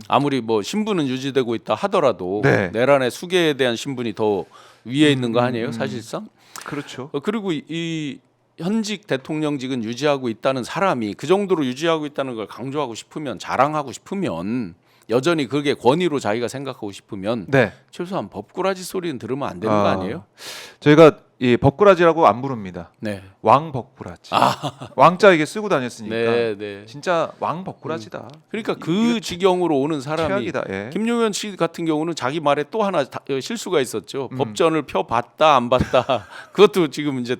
Speaker 2: 아무리 뭐 신분은 유지되고 있다 하더라도
Speaker 1: 네.
Speaker 2: 내란의 수계에 대한 신분이 더 위에 있는 거 아니에요, 사실상?
Speaker 1: 그렇죠.
Speaker 2: 그리고 이 현직 대통령직은 유지하고 있다는 사람이 그 정도로 유지하고 있다는 걸 강조하고 싶으면 자랑하고 싶으면 여전히 그게 권위로 자기가 생각하고 싶으면
Speaker 1: 네.
Speaker 2: 최소한 법꾸라지 소리는 들으면 안 되는 거 아니에요?
Speaker 1: 저희가 이 법꾸라지라고 안 부릅니다.
Speaker 2: 네.
Speaker 1: 왕 법꾸라지. 왕자 이게 쓰고 다녔으니까
Speaker 2: 네, 네.
Speaker 1: 진짜 왕 법꾸라지다.
Speaker 2: 그러니까 그 지경으로 오는 사람이
Speaker 1: 최악이다. 예.
Speaker 2: 김용현 씨 같은 경우는 자기 말에 또 하나 실수가 있었죠. 법전을 펴 봤다 안 봤다. 그것도 지금 이제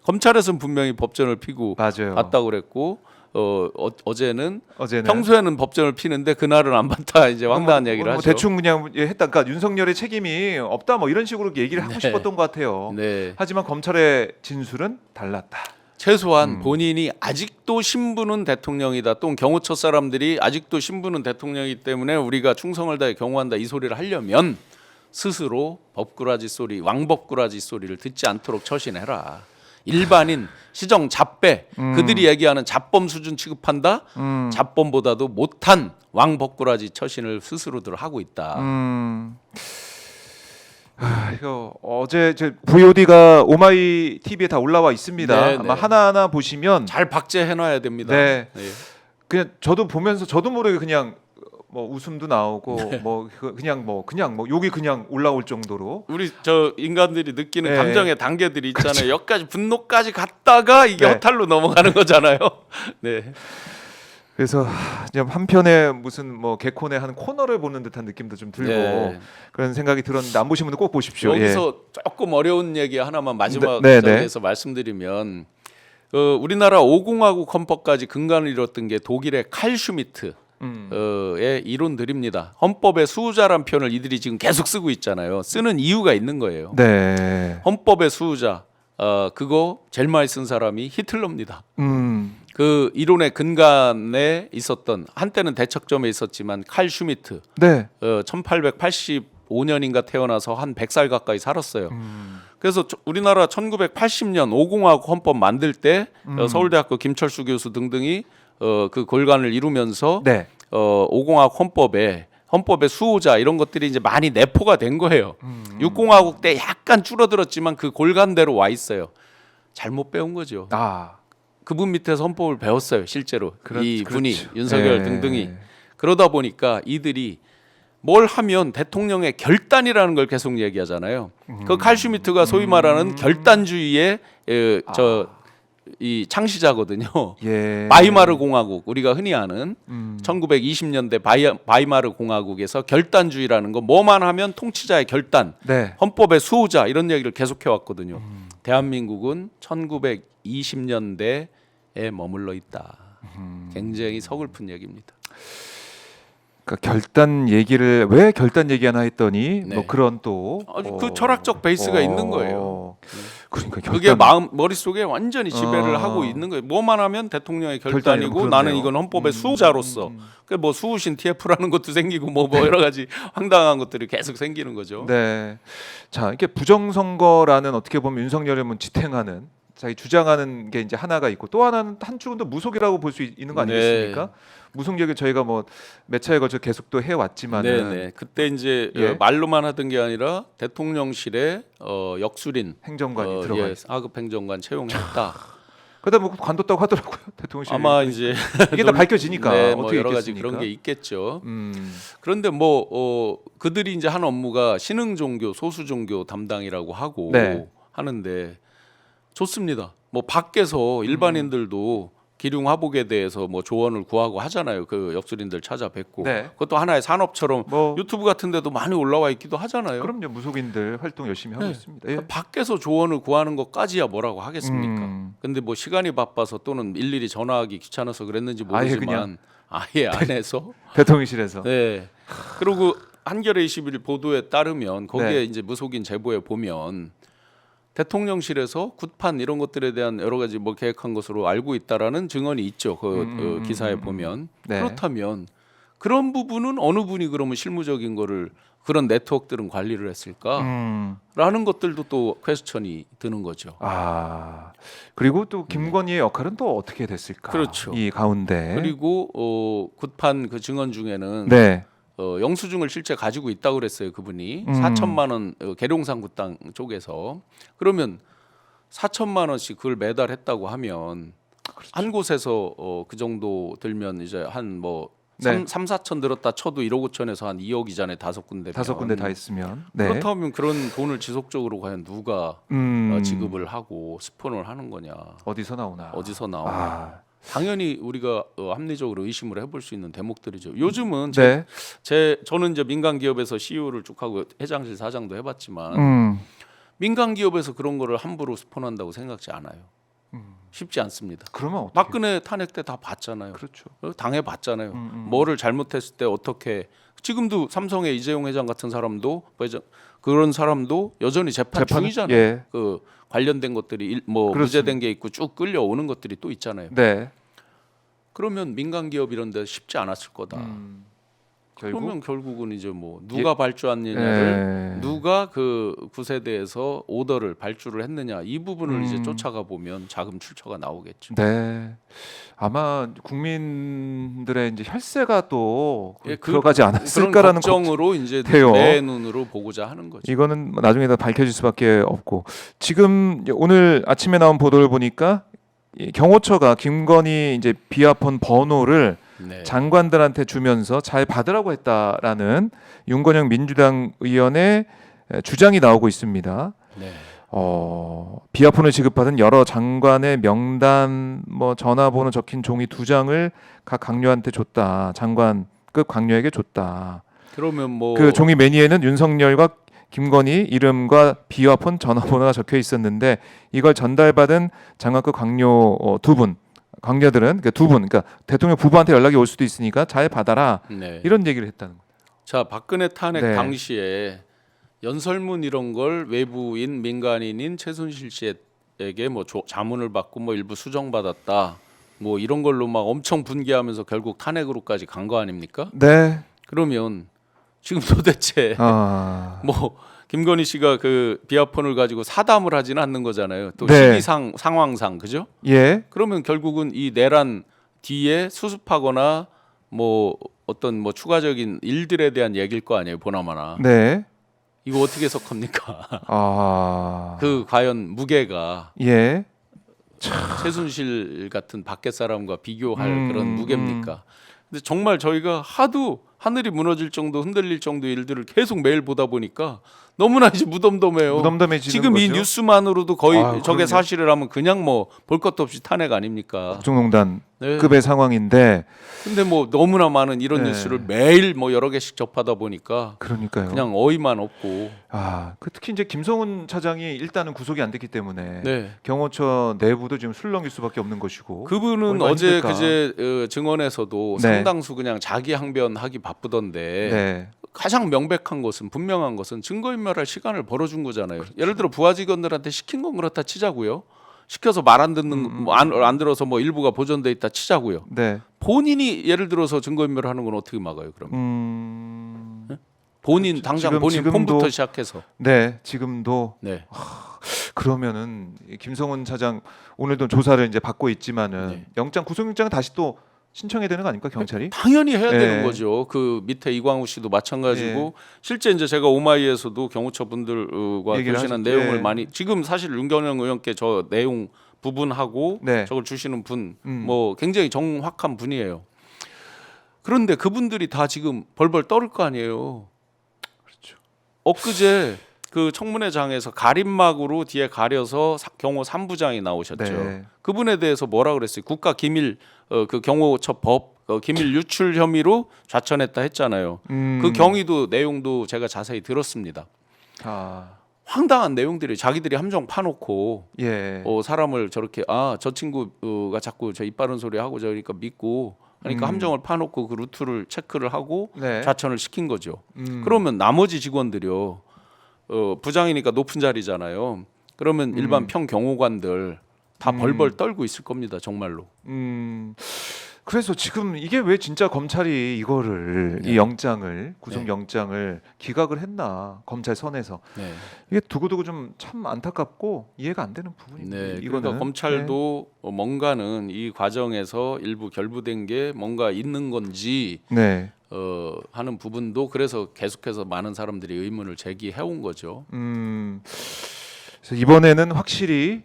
Speaker 2: 검찰에서는 분명히 법전을 피고
Speaker 1: 맞아요.
Speaker 2: 봤다고 그랬고 어제는
Speaker 1: 어제는
Speaker 2: 평소에는 법정을 피는데 그날은 안 봤다 이제 황당한 얘기를 하죠.
Speaker 1: 대충 그냥 했다. 그러니까 윤석열의 책임이 없다 뭐 이런 식으로 얘기를 하고
Speaker 2: 네.
Speaker 1: 싶었던 것 같아요.
Speaker 2: 네.
Speaker 1: 하지만 검찰의 진술은 달랐다.
Speaker 2: 최소한 본인이 아직도 신부는 대통령이다. 또 경호처 사람들이 아직도 신부는 대통령이기 때문에 우리가 충성을 다해 경호한다 이 소리를 하려면 스스로 법꾸라지 소리, 왕법꾸라지 소리를 듣지 않도록 처신해라. 일반인, 시정, 잡배 그들이 얘기하는 잡범 수준 취급한다. 잡범보다도 못한 왕법꾸라지 처신을 스스로들 하고 있다.
Speaker 1: 이거 어제 저 VOD가 오마이 TV에 다 올라와 있습니다.
Speaker 2: 네,
Speaker 1: 아마
Speaker 2: 네.
Speaker 1: 하나하나 보시면
Speaker 2: 잘 박제해놔야 됩니다.
Speaker 1: 네.
Speaker 2: 네.
Speaker 1: 그냥 저도 보면서 저도 모르게 그냥 뭐 웃음도 나오고
Speaker 2: 네.
Speaker 1: 뭐 그냥 뭐 욕이 그냥 올라올 정도로
Speaker 2: 우리 저 인간들이 느끼는
Speaker 1: 네.
Speaker 2: 감정의 단계들이 있잖아요. 여기까지 분노까지 갔다가 이게
Speaker 1: 네.
Speaker 2: 허탈로 넘어가는 거잖아요. 네.
Speaker 1: 그래서 그냥 한편에 무슨 뭐 개콘의 한 코너를 보는 듯한 느낌도 좀 들고
Speaker 2: 네.
Speaker 1: 그런 생각이 들었는데 안 보신 분들 꼭 보십시오.
Speaker 2: 여기서 조금 어려운 얘기 하나만 마지막
Speaker 1: 네, 네,
Speaker 2: 장에서 말씀드리면 우리나라 5공화국 헌법까지 근간을 이뤘던 게 독일의 칼 슈미트 의 이론들입니다. 헌법의 수호자란 표현을 이들이 지금 계속 쓰고 있잖아요. 쓰는 이유가 있는 거예요.
Speaker 1: 네.
Speaker 2: 헌법의 수호자 그거 제일 많이 쓴 사람이 히틀러입니다. 그 이론의 근간에 있었던 한때는 대척점에 있었지만 칼 슈미트
Speaker 1: 네.
Speaker 2: 1885년인가 태어나서 한 100살 가까이 살았어요. 그래서 우리나라 1980년 5공화국 헌법 만들 때 서울대학교 김철수 교수 등등이 그 골간을 이루면서
Speaker 1: 네.
Speaker 2: 5공화국 헌법의 수호자 이런 것들이 이제 많이 내포가 된 거예요. 6공화국 때 약간 줄어들었지만 그 골간대로 와 있어요. 잘못 배운 거죠.
Speaker 1: 아.
Speaker 2: 그분 밑에서 헌법을 배웠어요. 실제로 이 분이
Speaker 1: 그렇죠.
Speaker 2: 윤석열
Speaker 1: 네.
Speaker 2: 등등이 그러다 보니까 이들이 뭘 하면 대통령의 결단이라는 걸 계속 얘기하잖아요. 그 칼 슈미트가 소위 말하는 결단주의의 이 창시자거든요.
Speaker 1: 예.
Speaker 2: 바이마르 공화국 우리가 흔히 아는 1920년대 바이마르 공화국에서 결단주의라는 거 뭐만 하면 통치자의 결단,
Speaker 1: 네.
Speaker 2: 헌법의 수호자 이런 얘기를 계속해 왔거든요. 대한민국은 1920년대에 머물러 있다. 굉장히 서글픈 얘기입니다.
Speaker 1: 그러니까 결단 얘기를 왜 결단 얘기 하나 했더니
Speaker 2: 네.
Speaker 1: 뭐 그런 또
Speaker 2: 아주 그 철학적 베이스가 있는 거예요.
Speaker 1: 그러니까
Speaker 2: 그게 머릿속에 완전히 지배를 하고 있는 거예요. 뭐만 하면 대통령의 결단이고
Speaker 1: 그렇네요.
Speaker 2: 나는 이건 헌법의 수호자로서 뭐 수호신 TF라는 것도 생기고 뭐 여러 가지 황당한 것들이 계속 생기는 거죠.
Speaker 1: 네. 자, 이게 부정선거라는 어떻게 보면 윤석열을 지탱하는 자기 주장하는 게 이제 하나가 있고 또 하나는 한쪽은 또 무속이라고 볼 수 있는 거 아니겠습니까?
Speaker 2: 네.
Speaker 1: 무속 얘기 저희가 뭐 몇 차에 걸쳐 계속 또 해왔지만은
Speaker 2: 네네. 그때 이제
Speaker 1: 예.
Speaker 2: 말로만 하던 게 아니라 대통령실에 역술인
Speaker 1: 행정관이 들어가
Speaker 2: 예, 4급 행정관 채용했다.
Speaker 1: 그러다 뭐 관뒀다고 하더라고요 대통령실.
Speaker 2: 아마 이제
Speaker 1: 이게 다 밝혀지니까
Speaker 2: 네, 뭐
Speaker 1: 어떻게
Speaker 2: 여러 가지
Speaker 1: 있겠습니까?
Speaker 2: 그런 게 있겠죠.
Speaker 1: 음.
Speaker 2: 그런데 뭐 그들이 이제 한 업무가 신흥 종교, 소수 종교 담당이라고 하고
Speaker 1: 네.
Speaker 2: 하는데 좋습니다. 뭐 밖에서 일반인들도 기륭 화복에 대해서 뭐 조언을 구하고 하잖아요. 그 역술인들 찾아뵙고
Speaker 1: 네.
Speaker 2: 그것도 하나의 산업처럼
Speaker 1: 뭐
Speaker 2: 유튜브 같은 데도 많이 올라와 있기도 하잖아요.
Speaker 1: 그럼요 무속인들 활동 열심히 하고
Speaker 2: 네.
Speaker 1: 있습니다. 예.
Speaker 2: 밖에서 조언을 구하는 것까지야 뭐라고 하겠습니까?
Speaker 1: 음.
Speaker 2: 근데 뭐 시간이 바빠서 또는 일일이 전화하기 귀찮아서 그랬는지
Speaker 1: 아예
Speaker 2: 모르지만 아예 안 해서
Speaker 1: 대통령실에서
Speaker 2: 네. 그리고 한겨레 21일 보도에 따르면 거기에
Speaker 1: 네.
Speaker 2: 이제 무속인 제보에 보면 대통령실에서 굿판 이런 것들에 대한 여러 가지 뭐 계획한 것으로 알고 있다라는 증언이 있죠. 그 기사에 보면
Speaker 1: 네.
Speaker 2: 그렇다면 그런 부분은 어느 분이 그러면 실무적인 거를 그런 네트워크들은 관리를 했을까라는 것들도 또 퀘스천이 드는 거죠.
Speaker 1: 아 그리고 또 김건희의 역할은 또 어떻게 됐을까?
Speaker 2: 그렇죠.
Speaker 1: 이 가운데
Speaker 2: 그리고 굿판 그 증언 중에는
Speaker 1: 네.
Speaker 2: 영수증을 실제 가지고 있다고 그랬어요. 그분이 4천만 원 계룡산 굿당 쪽에서 그러면 4천만 원씩 그걸 매달 했다고 하면 한 곳에서 그 정도 들면 이제 한 뭐
Speaker 1: 네.
Speaker 2: 3, 4천 들었다 쳐도 1억 5천에서 한 2억이잖아요. 5군데.
Speaker 1: 다섯 군데 다 있으면 네.
Speaker 2: 그렇다면 그런 돈을 지속적으로 과연 누가 지급을 하고 스폰을 하는 거냐?
Speaker 1: 어디서 나오나?
Speaker 2: 어디서 나오나?
Speaker 1: 아,
Speaker 2: 당연히 우리가 합리적으로 의심을 해볼 수 있는 대목들이죠. 요즘은
Speaker 1: 네.
Speaker 2: 저는 이제 민간 기업에서 CEO를 쭉 하고 회장실 사장도 해봤지만
Speaker 1: 음.
Speaker 2: 민간 기업에서 그런 거를 함부로 스폰한다고 생각지 않아요. 쉽지 않습니다.
Speaker 1: 그러면 어떻게?
Speaker 2: 박근혜 탄핵 때 다 봤잖아요.
Speaker 1: 그렇죠.
Speaker 2: 당해 봤잖아요. 뭐를 잘못했을 때 어떻게 지금도 삼성의 이재용 회장 같은 사람도 그런 사람도 여전히 재판 중이잖아요.
Speaker 1: 예.
Speaker 2: 그 관련된 것들이 뭐
Speaker 1: 그렇습니다.
Speaker 2: 무죄된 게 있고 쭉 끌려오는 것들이 또 있잖아요.
Speaker 1: 네.
Speaker 2: 그러면 민간 기업 이런 데 쉽지 않았을 거다.
Speaker 1: 결국
Speaker 2: 그러면 결국은 이제 뭐 누가 발주했느냐를
Speaker 1: 예.
Speaker 2: 누가 그 구세대에서 오더를 발주를 했느냐 이 부분을 이제 쫓아가 보면 자금 출처가 나오겠죠.
Speaker 1: 네. 아마 국민들의 이제 혈세가 또
Speaker 2: 예,
Speaker 1: 들어가지
Speaker 2: 그런
Speaker 1: 않았을까라는
Speaker 2: 걱정으로 이제
Speaker 1: 돼요.
Speaker 2: 내 눈으로 보고자 하는 거죠.
Speaker 1: 이거는 나중에 다 밝혀질 수밖에 없고 지금 오늘 아침에 나온 보도를 보니까 이 경호처가 김건희 이제 비아폰 번호를
Speaker 2: 네.
Speaker 1: 장관들한테 주면서 잘 받으라고 했다라는 윤건영 민주당 의원의 주장이 나오고 있습니다.
Speaker 2: 네.
Speaker 1: 비아폰을 지급받은 여러 장관의 명단, 뭐 전화번호 적힌 종이 2장을 각 강요한테 줬다. 장관급 강요에게 줬다.
Speaker 2: 그러면 뭐
Speaker 1: 그 종이 매니에는 윤석열과 김건희 이름과 비아폰 전화번호가 적혀 있었는데 이걸 전달받은 장관급 강요 2분, 강요들은 그 2분, 그러니까 대통령 부부한테 연락이 올 수도 있으니까 잘 받아라.
Speaker 2: 네.
Speaker 1: 이런 얘기를 했다는 거예요.
Speaker 2: 자, 박근혜 탄핵
Speaker 1: 네.
Speaker 2: 당시에 연설문 이런 걸 외부인 민간인인 최순실 씨에게 뭐 자문을 받고 뭐 일부 수정받았다. 뭐 이런 걸로 막 엄청 분개하면서 결국 탄핵으로까지 간 거 아닙니까?
Speaker 1: 네.
Speaker 2: 그러면 지금 도대체 뭐 김건희 씨가 그 비아폰을 가지고 사담을 하지는 않는 거잖아요. 또
Speaker 1: 네.
Speaker 2: 시기상 상황상 그죠?
Speaker 1: 예.
Speaker 2: 그러면 결국은 이 내란 뒤에 수습하거나 뭐 어떤 뭐 추가적인 일들에 대한 얘기일 거 아니에요, 보나마나.
Speaker 1: 네.
Speaker 2: 이거 어떻게 해석합니까?
Speaker 1: 아.
Speaker 2: 그 과연 무게가
Speaker 1: 예.
Speaker 2: 최순실 같은 밖에 사람과 비교할 그런 무게입니까? 근데 정말 저희가 하도 하늘이 무너질 정도 흔들릴 정도의 일들을 계속 매일 보다 보니까 너무나 이제 무덤덤해요.
Speaker 1: 무덤덤해지는
Speaker 2: 지금 이
Speaker 1: 거죠.
Speaker 2: 뉴스만으로도 거의
Speaker 1: 아유,
Speaker 2: 저게
Speaker 1: 그럼요.
Speaker 2: 사실이라면 그냥 뭐 볼 것도 없이 탄핵 아닙니까?
Speaker 1: 국정농단
Speaker 2: 네.
Speaker 1: 급의 상황인데
Speaker 2: 근데 뭐 너무나 많은 이런
Speaker 1: 네.
Speaker 2: 뉴스를 매일 뭐 여러 개씩 접하다 보니까
Speaker 1: 그러니까요.
Speaker 2: 그냥 어이만 없고
Speaker 1: 특히 이제 김성훈 차장이 일단은 구속이 안 됐기 때문에
Speaker 2: 네.
Speaker 1: 경호처 내부도 지금 술렁일 수밖에 없는 것이고.
Speaker 2: 그분은
Speaker 1: 얼마나
Speaker 2: 어제
Speaker 1: 힘들까.
Speaker 2: 그제 증언에서도
Speaker 1: 네.
Speaker 2: 상당수 그냥 자기 항변하기 바쁘던데
Speaker 1: 네.
Speaker 2: 가장 명백한 것은 분명한 것은 증거인멸할 시간을 벌어준 거잖아요. 예를 들어 부하 직원들한테 시킨 건 그렇다 치자고요. 시켜서 말 안 듣는 뭐 안 들어서 뭐 일부가 보존돼 있다 치자고요.
Speaker 1: 네.
Speaker 2: 본인이 예를 들어서 증거인멸하는 건 어떻게 막아요? 그러면 본인 당장 본인
Speaker 1: 지금도-
Speaker 2: 폰부터 시작해서
Speaker 1: 네. 지금도
Speaker 2: 네.
Speaker 1: 그러면은 이 김성훈 차장 오늘도 조사를 이제 받고 있지만은
Speaker 2: 네.
Speaker 1: 영장 구속영장은 다시 또 신청해야 되는 거 아닙니까 경찰이?
Speaker 2: 당연히 해야
Speaker 1: 네.
Speaker 2: 되는 거죠. 그 밑에 이광우 씨도 마찬가지고
Speaker 1: 네.
Speaker 2: 실제 이제 제가 오마이에서도 경호처 분들과
Speaker 1: 얘기를
Speaker 2: 교신한
Speaker 1: 하셨죠.
Speaker 2: 내용을
Speaker 1: 네.
Speaker 2: 많이 지금 사실 윤건영 의원께 저 내용 부분하고
Speaker 1: 네.
Speaker 2: 저걸 주시는 분 뭐 굉장히 정확한 분이에요. 그런데 그분들이 다 지금 벌벌 떨을 거 아니에요.
Speaker 1: 그렇죠.
Speaker 2: 엊그제 그 청문회장에서 가림막으로 뒤에 가려서 경호 3부장이 나오셨죠.
Speaker 1: 네.
Speaker 2: 그분에 대해서 뭐라 그랬어요? 국가 기밀 그 경호처 법 기밀 유출 혐의로 좌천했다 했잖아요. 그 경위도 내용도 제가 자세히 들었습니다. 황당한 내용들이 자기들이 함정 파놓고
Speaker 1: 예.
Speaker 2: 사람을 저렇게 저 친구가 자꾸 저 입 바른 소리 하고 저러니까 믿고 하니까 함정을 파놓고 그 루트를 체크를 하고
Speaker 1: 네.
Speaker 2: 좌천을 시킨 거죠. 그러면 나머지 직원들이요. 부장이니까 높은 자리잖아요. 그러면 일반 평경호관들 다 벌벌 떨고 있을 겁니다. 정말로.
Speaker 1: 그래서 지금 이게 왜 진짜 검찰이 이거를 이 영장을 구속영장을 기각을 했나 검찰 선에서
Speaker 2: 네.
Speaker 1: 이게 두고두고 좀 참 안타깝고 이해가 안 되는 부분입니다.
Speaker 2: 네,
Speaker 1: 이거는
Speaker 2: 그러니까 검찰도 뭔가는 이 과정에서 일부 결부된 게 뭔가 있는 건지
Speaker 1: 네.
Speaker 2: 하는 부분도 그래서 계속해서 많은 사람들이 의문을 제기해 온 거죠.
Speaker 1: 그래서 이번에는 확실히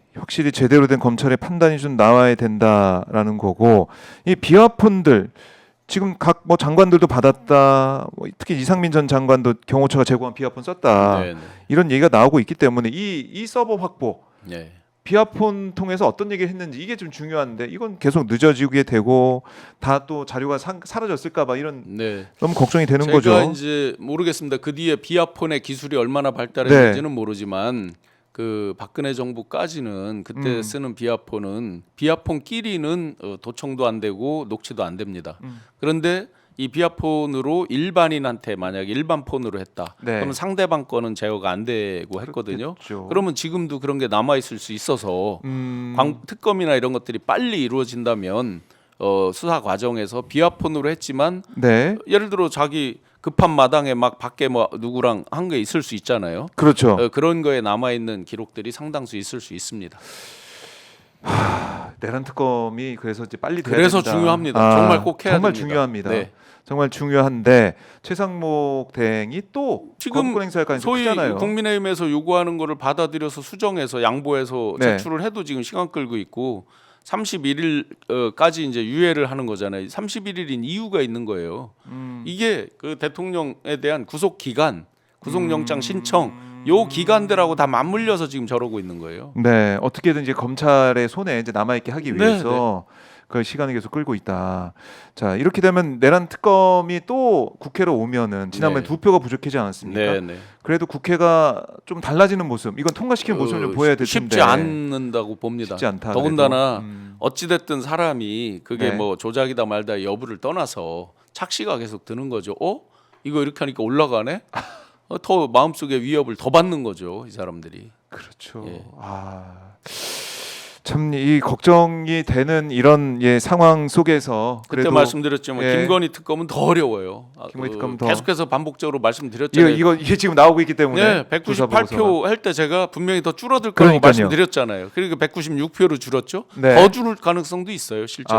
Speaker 1: 제대로 된 검찰의 판단이 좀 나와야 된다라는 거고 이 비화폰들 지금 각 뭐 장관들도 받았다. 뭐 특히 이상민 전 장관도 경호처가 제공한 비화폰 썼다.
Speaker 2: 네, 네.
Speaker 1: 이런 얘기가 나오고 있기 때문에 이 서버 확보
Speaker 2: 네.
Speaker 1: 비화폰 통해서 어떤 얘기를 했는지 이게 좀 중요한데 이건 계속 늦어지게 되고 다 또 자료가 사라졌을까봐 이런
Speaker 2: 네.
Speaker 1: 너무 걱정이 되는
Speaker 2: 제가
Speaker 1: 거죠.
Speaker 2: 이제 모르겠습니다. 그 뒤에 비아폰의 기술이 얼마나 발달했는지는 모르지만 그 박근혜 정부까지는 그때 쓰는 비아폰은 비아폰끼리는 도청도 안 되고 녹취도 안 됩니다. 그런데 이 비아폰으로 일반인한테 만약에 일반 폰으로 했다.
Speaker 1: 네.
Speaker 2: 그러면 상대방 거는 제어가 안 되고 했거든요.
Speaker 1: 그렇겠죠.
Speaker 2: 그러면 지금도 그런 게 남아 있을 수 있어서 특검이나 이런 것들이 빨리 이루어진다면 수사 과정에서 비아폰으로 했지만
Speaker 1: 네.
Speaker 2: 예를 들어 자기 급한 마당에 막 밖에 뭐 누구랑 한 게 있을 수 있잖아요.
Speaker 1: 그렇죠.
Speaker 2: 그런 거에 남아 있는 기록들이 상당수 있을 수 있습니다.
Speaker 1: 내란 특검이 그래서 이제 빨리 돼야
Speaker 2: 그래서
Speaker 1: 된다.
Speaker 2: 중요합니다. 정말 꼭 해야
Speaker 1: 정말
Speaker 2: 됩니다.
Speaker 1: 중요합니다.
Speaker 2: 네.
Speaker 1: 정말 중요한데 최상목 대행이 또
Speaker 2: 지금
Speaker 1: 거부권 행사할 가능성이
Speaker 2: 소위
Speaker 1: 크잖아요.
Speaker 2: 국민의힘에서 요구하는 거를 받아들여서 수정해서 양보해서
Speaker 1: 네.
Speaker 2: 제출을 해도 지금 시간 끌고 있고 31일까지 이제 유예를 하는 거잖아요. 31일인 이유가 있는 거예요. 이게 그 대통령에 대한 구속 기간, 구속영장 신청 요 기간들하고 다 맞물려서 지금 저러고 있는 거예요.
Speaker 1: 네, 어떻게든 이제 검찰의 손에 이제 남아 있게 하기
Speaker 2: 네,
Speaker 1: 위해서 그 시간을 계속 끌고 있다. 자, 이렇게 되면 내란 특검이 또 국회로 오면은 지난번에
Speaker 2: 네.
Speaker 1: 2표가 부족하지 않았습니까?
Speaker 2: 네, 네.
Speaker 1: 그래도 국회가 좀 달라지는 모습, 이건 통과시키는 모습을 좀 보여야 될 텐데
Speaker 2: 쉽지 않는다고 봅니다.
Speaker 1: 쉽지 않다.
Speaker 2: 더군다나
Speaker 1: 그래도.
Speaker 2: 어찌 됐든 사람이 그게
Speaker 1: 네.
Speaker 2: 뭐 조작이다 말다 여부를 떠나서 착시가 계속 드는 거죠. 이거 이렇게 하니까 올라가네. 더 마음속에 위협을 더 받는 거죠, 이 사람들이.
Speaker 1: 그렇죠.
Speaker 2: 예.
Speaker 1: 참 이 걱정이 되는 이런 상황 속에서
Speaker 2: 그때
Speaker 1: 그래도
Speaker 2: 말씀드렸지만
Speaker 1: 예.
Speaker 2: 김건희 특검은 더 어려워요.
Speaker 1: 김건희 특검은 더-
Speaker 2: 계속해서 반복적으로 말씀드렸잖아요.
Speaker 1: 이게 지금 나오고 있기 때문에
Speaker 2: 네,
Speaker 1: 조사 보고서가.
Speaker 2: 198표 할 때 제가 분명히 더 줄어들 거라고
Speaker 1: 그러니까요.
Speaker 2: 말씀드렸잖아요. 그러니까 196표로 줄었죠.
Speaker 1: 네.
Speaker 2: 더 줄을 가능성도 있어요, 실제로.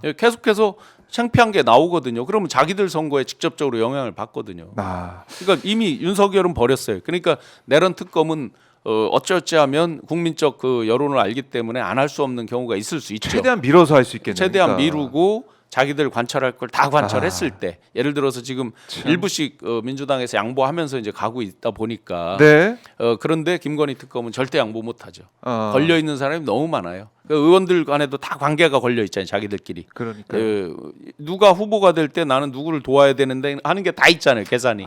Speaker 2: 예, 계속해서 창피한 게 나오거든요. 그러면 자기들 선거에 직접적으로 영향을 받거든요. 그러니까 이미 윤석열은 버렸어요. 그러니까 내란 특검은 어찌어찌하면 국민적 그 여론을 알기 때문에 안 할 수 없는 경우가 있을 수 있죠.
Speaker 1: 최대한 밀어서 할 수 있겠네요.
Speaker 2: 최대한
Speaker 1: 그러니까.
Speaker 2: 미루고 자기들 관찰할 걸 다 관찰했을 때 예를 들어서 지금
Speaker 1: 참.
Speaker 2: 일부씩 민주당에서 양보하면서 이제 가고 있다 보니까
Speaker 1: 네.
Speaker 2: 그런데 김건희 특검은 절대 양보 못하죠.
Speaker 1: 어.
Speaker 2: 걸려 있는 사람이 너무 많아요. 그 의원들 간에도 다 관계가 걸려 있잖아요, 자기들끼리.
Speaker 1: 그러니까.
Speaker 2: 누가 후보가 될 때 나는 누구를 도와야 되는데 하는 게 다 있잖아요, 계산이.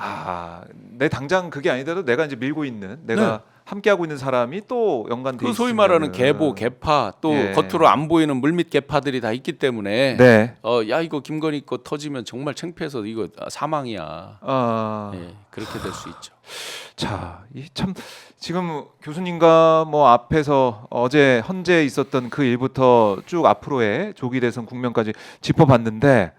Speaker 1: 내 당장 그게 아니더라도 내가 이제 밀고 있는 내가 함께하고 있는 사람이 또 연관돼
Speaker 2: 그 소위
Speaker 1: 있으면은.
Speaker 2: 말하는 계보, 계파 또
Speaker 1: 예.
Speaker 2: 겉으로 안 보이는 물밑 계파들이 다 있기 때문에
Speaker 1: 네.
Speaker 2: 야 이거 김건희 거 터지면 정말 창피해서 이거 사망이야. 예, 그렇게 될 수 있죠.
Speaker 1: 자, 이 참 지금 교수님과 뭐 앞에서 어제 헌재 있었던 그 일부터 쭉 앞으로의 조기 대선 국면까지 짚어봤는데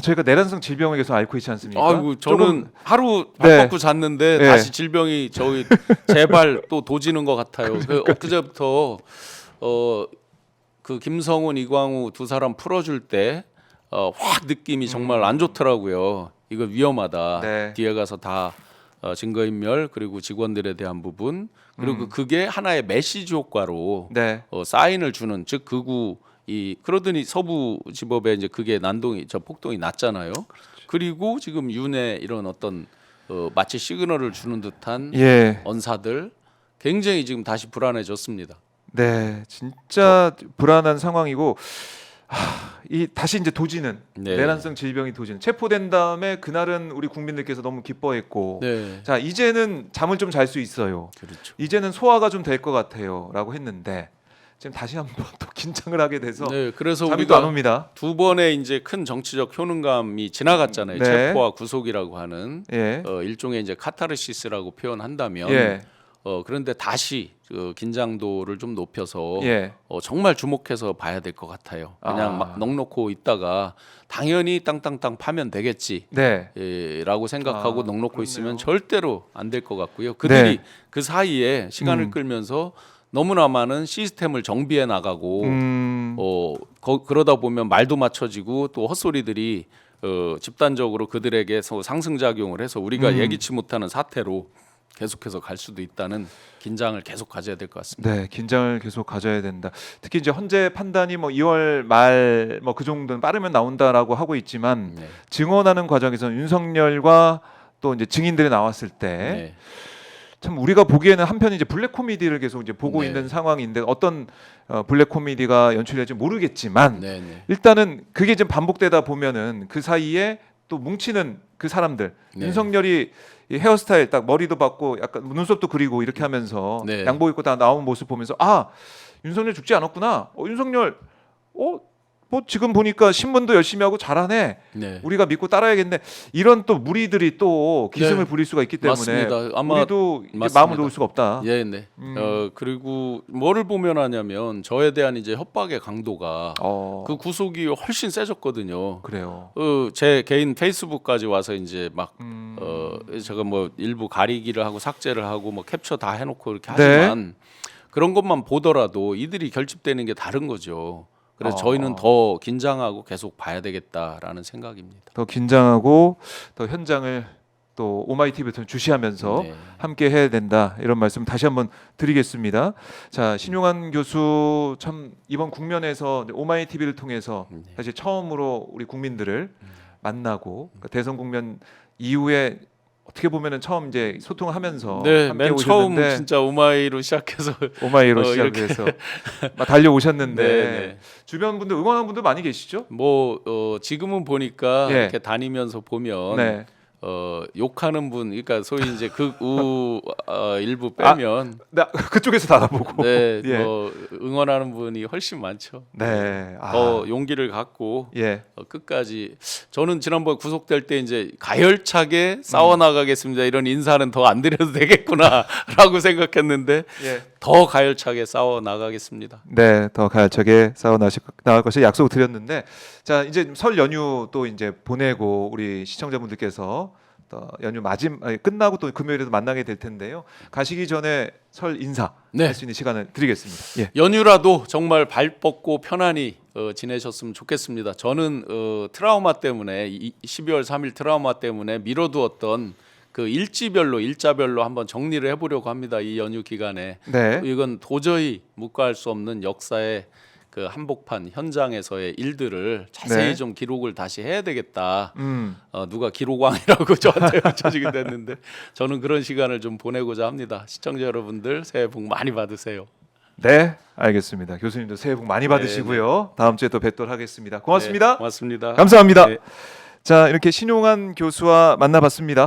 Speaker 1: 저희가 내란성 질병을 계속 앓고 있지 않습니까?
Speaker 2: 아이고 저는
Speaker 1: 조금-
Speaker 2: 하루
Speaker 1: 네.
Speaker 2: 밥 먹고 잤는데
Speaker 1: 네.
Speaker 2: 다시 질병이 저희 제발 또 도지는 것 같아요. 엊그제부터 그 김성훈, 이광우 두 사람 풀어줄 때 확 느낌이 정말 안 좋더라고요. 이거 위험하다.
Speaker 1: 네.
Speaker 2: 뒤에 가서 다 증거인멸 그리고 직원들에 대한 부분 그리고 그게 하나의 메시지 효과로
Speaker 1: 네.
Speaker 2: 사인을 주는 즉 극우 그러더니 서부지법에 이제 그게 폭동이 났잖아요. 그리고 지금 윤회 이런 어떤 마치 시그널을 주는 듯한
Speaker 1: 예.
Speaker 2: 언사들 굉장히 지금 다시 불안해졌습니다.
Speaker 1: 네, 진짜 불안한 상황이고 이 다시 이제 도지는
Speaker 2: 네.
Speaker 1: 내란성 질병이 도지는 체포된 다음에 그날은 우리 국민들께서 너무 기뻐했고
Speaker 2: 네,
Speaker 1: 자 이제는 잠을 좀 잘 수 있어요.
Speaker 2: 그렇죠.
Speaker 1: 이제는 소화가 좀 될 것 같아요라고 했는데 지금 다시 한번 또 긴장을 하게 돼서
Speaker 2: 네, 그래서
Speaker 1: 잠이 또 안
Speaker 2: 우리가
Speaker 1: 옵니다.
Speaker 2: 두 번의 이제 큰 정치적 효능감이 지나갔잖아요.
Speaker 1: 네.
Speaker 2: 체포와 구속이라고 하는
Speaker 1: 예,
Speaker 2: 일종의 이제 카타르시스라고 표현한다면
Speaker 1: 예,
Speaker 2: 그런데 다시 긴장도를 좀 높여서
Speaker 1: 예.
Speaker 2: 정말 주목해서 봐야 될 것 같아요. 그냥 막 넉놓고 있다가 당연히 땅땅땅 파면 되겠지.
Speaker 1: 네,
Speaker 2: 라고 생각하고 넉놓고
Speaker 1: 그렇네요.
Speaker 2: 있으면 절대로 안 될 것 같고요. 그들이
Speaker 1: 네.
Speaker 2: 그 사이에 시간을 끌면서 너무나 많은 시스템을 정비해 나가고 그러다 보면 말도 맞춰지고 또 헛소리들이 집단적으로 그들에게 상승작용을 해서 우리가 예기치 못하는 사태로 계속해서 갈 수도 있다는 긴장을 계속 가져야 될 것 같습니다.
Speaker 1: 네, 긴장을 계속 가져야 된다. 특히 이제 헌재 판단이 뭐 2월 말 뭐 그 정도는 빠르면 나온다라고 하고 있지만
Speaker 2: 네.
Speaker 1: 증언하는 과정에서 윤석열과 또 이제 증인들이 나왔을 때 참
Speaker 2: 네.
Speaker 1: 우리가 보기에는 한편 이제 블랙 코미디를 계속 이제 보고
Speaker 2: 네.
Speaker 1: 있는 상황인데 어떤 블랙 코미디가 연출될지 모르겠지만
Speaker 2: 네, 네.
Speaker 1: 일단은 그게 좀 반복되다 보면은 그 사이에 또 뭉치는 그 사람들.
Speaker 2: 네.
Speaker 1: 윤석열이 이 헤어스타일 딱 머리도 받고 약간 눈썹도 그리고 이렇게 하면서
Speaker 2: 네.
Speaker 1: 양복 입고 다 나온 모습 보면서 아 윤석열 죽지 않았구나. 윤석열 뭐 지금 보니까 신문도 열심히 하고 잘하네.
Speaker 2: 네.
Speaker 1: 우리가 믿고 따라야겠네. 이런 또 무리들이 또 기승을
Speaker 2: 네.
Speaker 1: 부릴 수가 있기 때문에
Speaker 2: 맞습니다. 아마
Speaker 1: 우리도 이제
Speaker 2: 맞습니다.
Speaker 1: 마음을 놓을 수가 없다.
Speaker 2: 예, 네. 그리고 뭐를 보면 하냐면 저에 대한 이제 협박의 강도가 그 구속이 훨씬 세졌거든요.
Speaker 1: 그래요.
Speaker 2: 제 개인 페이스북까지 와서 이제 막
Speaker 1: 음.
Speaker 2: 제가 뭐 일부 가리기를 하고 삭제를 하고 뭐 캡처 다 해놓고 이렇게
Speaker 1: 네.
Speaker 2: 하지만 그런 것만 보더라도 이들이 결집되는 게 다른 거죠. 그래서 저희는 더 긴장하고 계속 봐야 되겠다라는 생각입니다.
Speaker 1: 더 긴장하고 더 현장을 또 오마이TV를 통해 주시하면서
Speaker 2: 네.
Speaker 1: 함께 해야 된다 이런 말씀 다시 한번 드리겠습니다. 자 신용환 교수 참 이번 국면에서 오마이TV를 통해서 사실 처음으로 우리 국민들을 만나고 그러니까 대선 국면 이후에 어떻게 보면은 처음 이제 소통하면서
Speaker 2: 네,
Speaker 1: 함께
Speaker 2: 맨 처음
Speaker 1: 오셨는데
Speaker 2: 진짜 오마이로 시작해서
Speaker 1: 오마이로
Speaker 2: 이렇게.
Speaker 1: 시작해서 막 달려오셨는데
Speaker 2: 네, 네.
Speaker 1: 주변 분들 응원하는 분들 많이 계시죠?
Speaker 2: 뭐 지금은 보니까
Speaker 1: 예.
Speaker 2: 이렇게 다니면서 보면
Speaker 1: 네.
Speaker 2: 욕하는 분, 그러니까 소위 이제 극우 일부 빼면
Speaker 1: 나 그쪽에서 다 알아보고.
Speaker 2: 네,
Speaker 1: 예.
Speaker 2: 뭐 응원하는 분이 훨씬 많죠.
Speaker 1: 네.
Speaker 2: 더 용기를 갖고
Speaker 1: 예.
Speaker 2: 끝까지 저는 지난번 구속될 때 이제 가열차게 싸워 나가겠습니다 이런 인사는 더 안 드려도 되겠구나라고 생각했는데
Speaker 1: 예.
Speaker 2: 더 가열차게 싸워 나가겠습니다.
Speaker 1: 네, 더 가열차게 싸워 나갈 것을 약속을 드렸는데, 자 이제 설 연휴 또 이제 보내고 우리 시청자분들께서 또 연휴 끝나고 또 금요일에도 만나게 될 텐데요. 가시기 전에 설 인사
Speaker 2: 네.
Speaker 1: 할 수 있는 시간을 드리겠습니다. 예.
Speaker 2: 연휴라도 정말 발 뻗고 편안히 지내셨으면 좋겠습니다. 저는 트라우마 때문에 12월 3일 트라우마 때문에 미뤄두었던 그 일자별로 한번 정리를 해보려고 합니다. 이 연휴 기간에
Speaker 1: 네.
Speaker 2: 이건 도저히 묵과할 수 없는 역사의 그 한복판 현장에서의 일들을 자세히
Speaker 1: 네.
Speaker 2: 좀 기록을 다시 해야 되겠다. 누가 기록왕이라고 저한테 붙여지게 됐는데 저는 그런 시간을 좀 보내고자 합니다. 시청자 여러분들 새해 복 많이 받으세요.
Speaker 1: 네, 알겠습니다. 교수님도 새해 복 많이 받으시고요. 다음 주에 또 뵙도록 하겠습니다. 고맙습니다.
Speaker 2: 네, 고맙습니다.
Speaker 1: 감사합니다.
Speaker 2: 네.
Speaker 1: 자, 이렇게 신용환 교수와 만나봤습니다.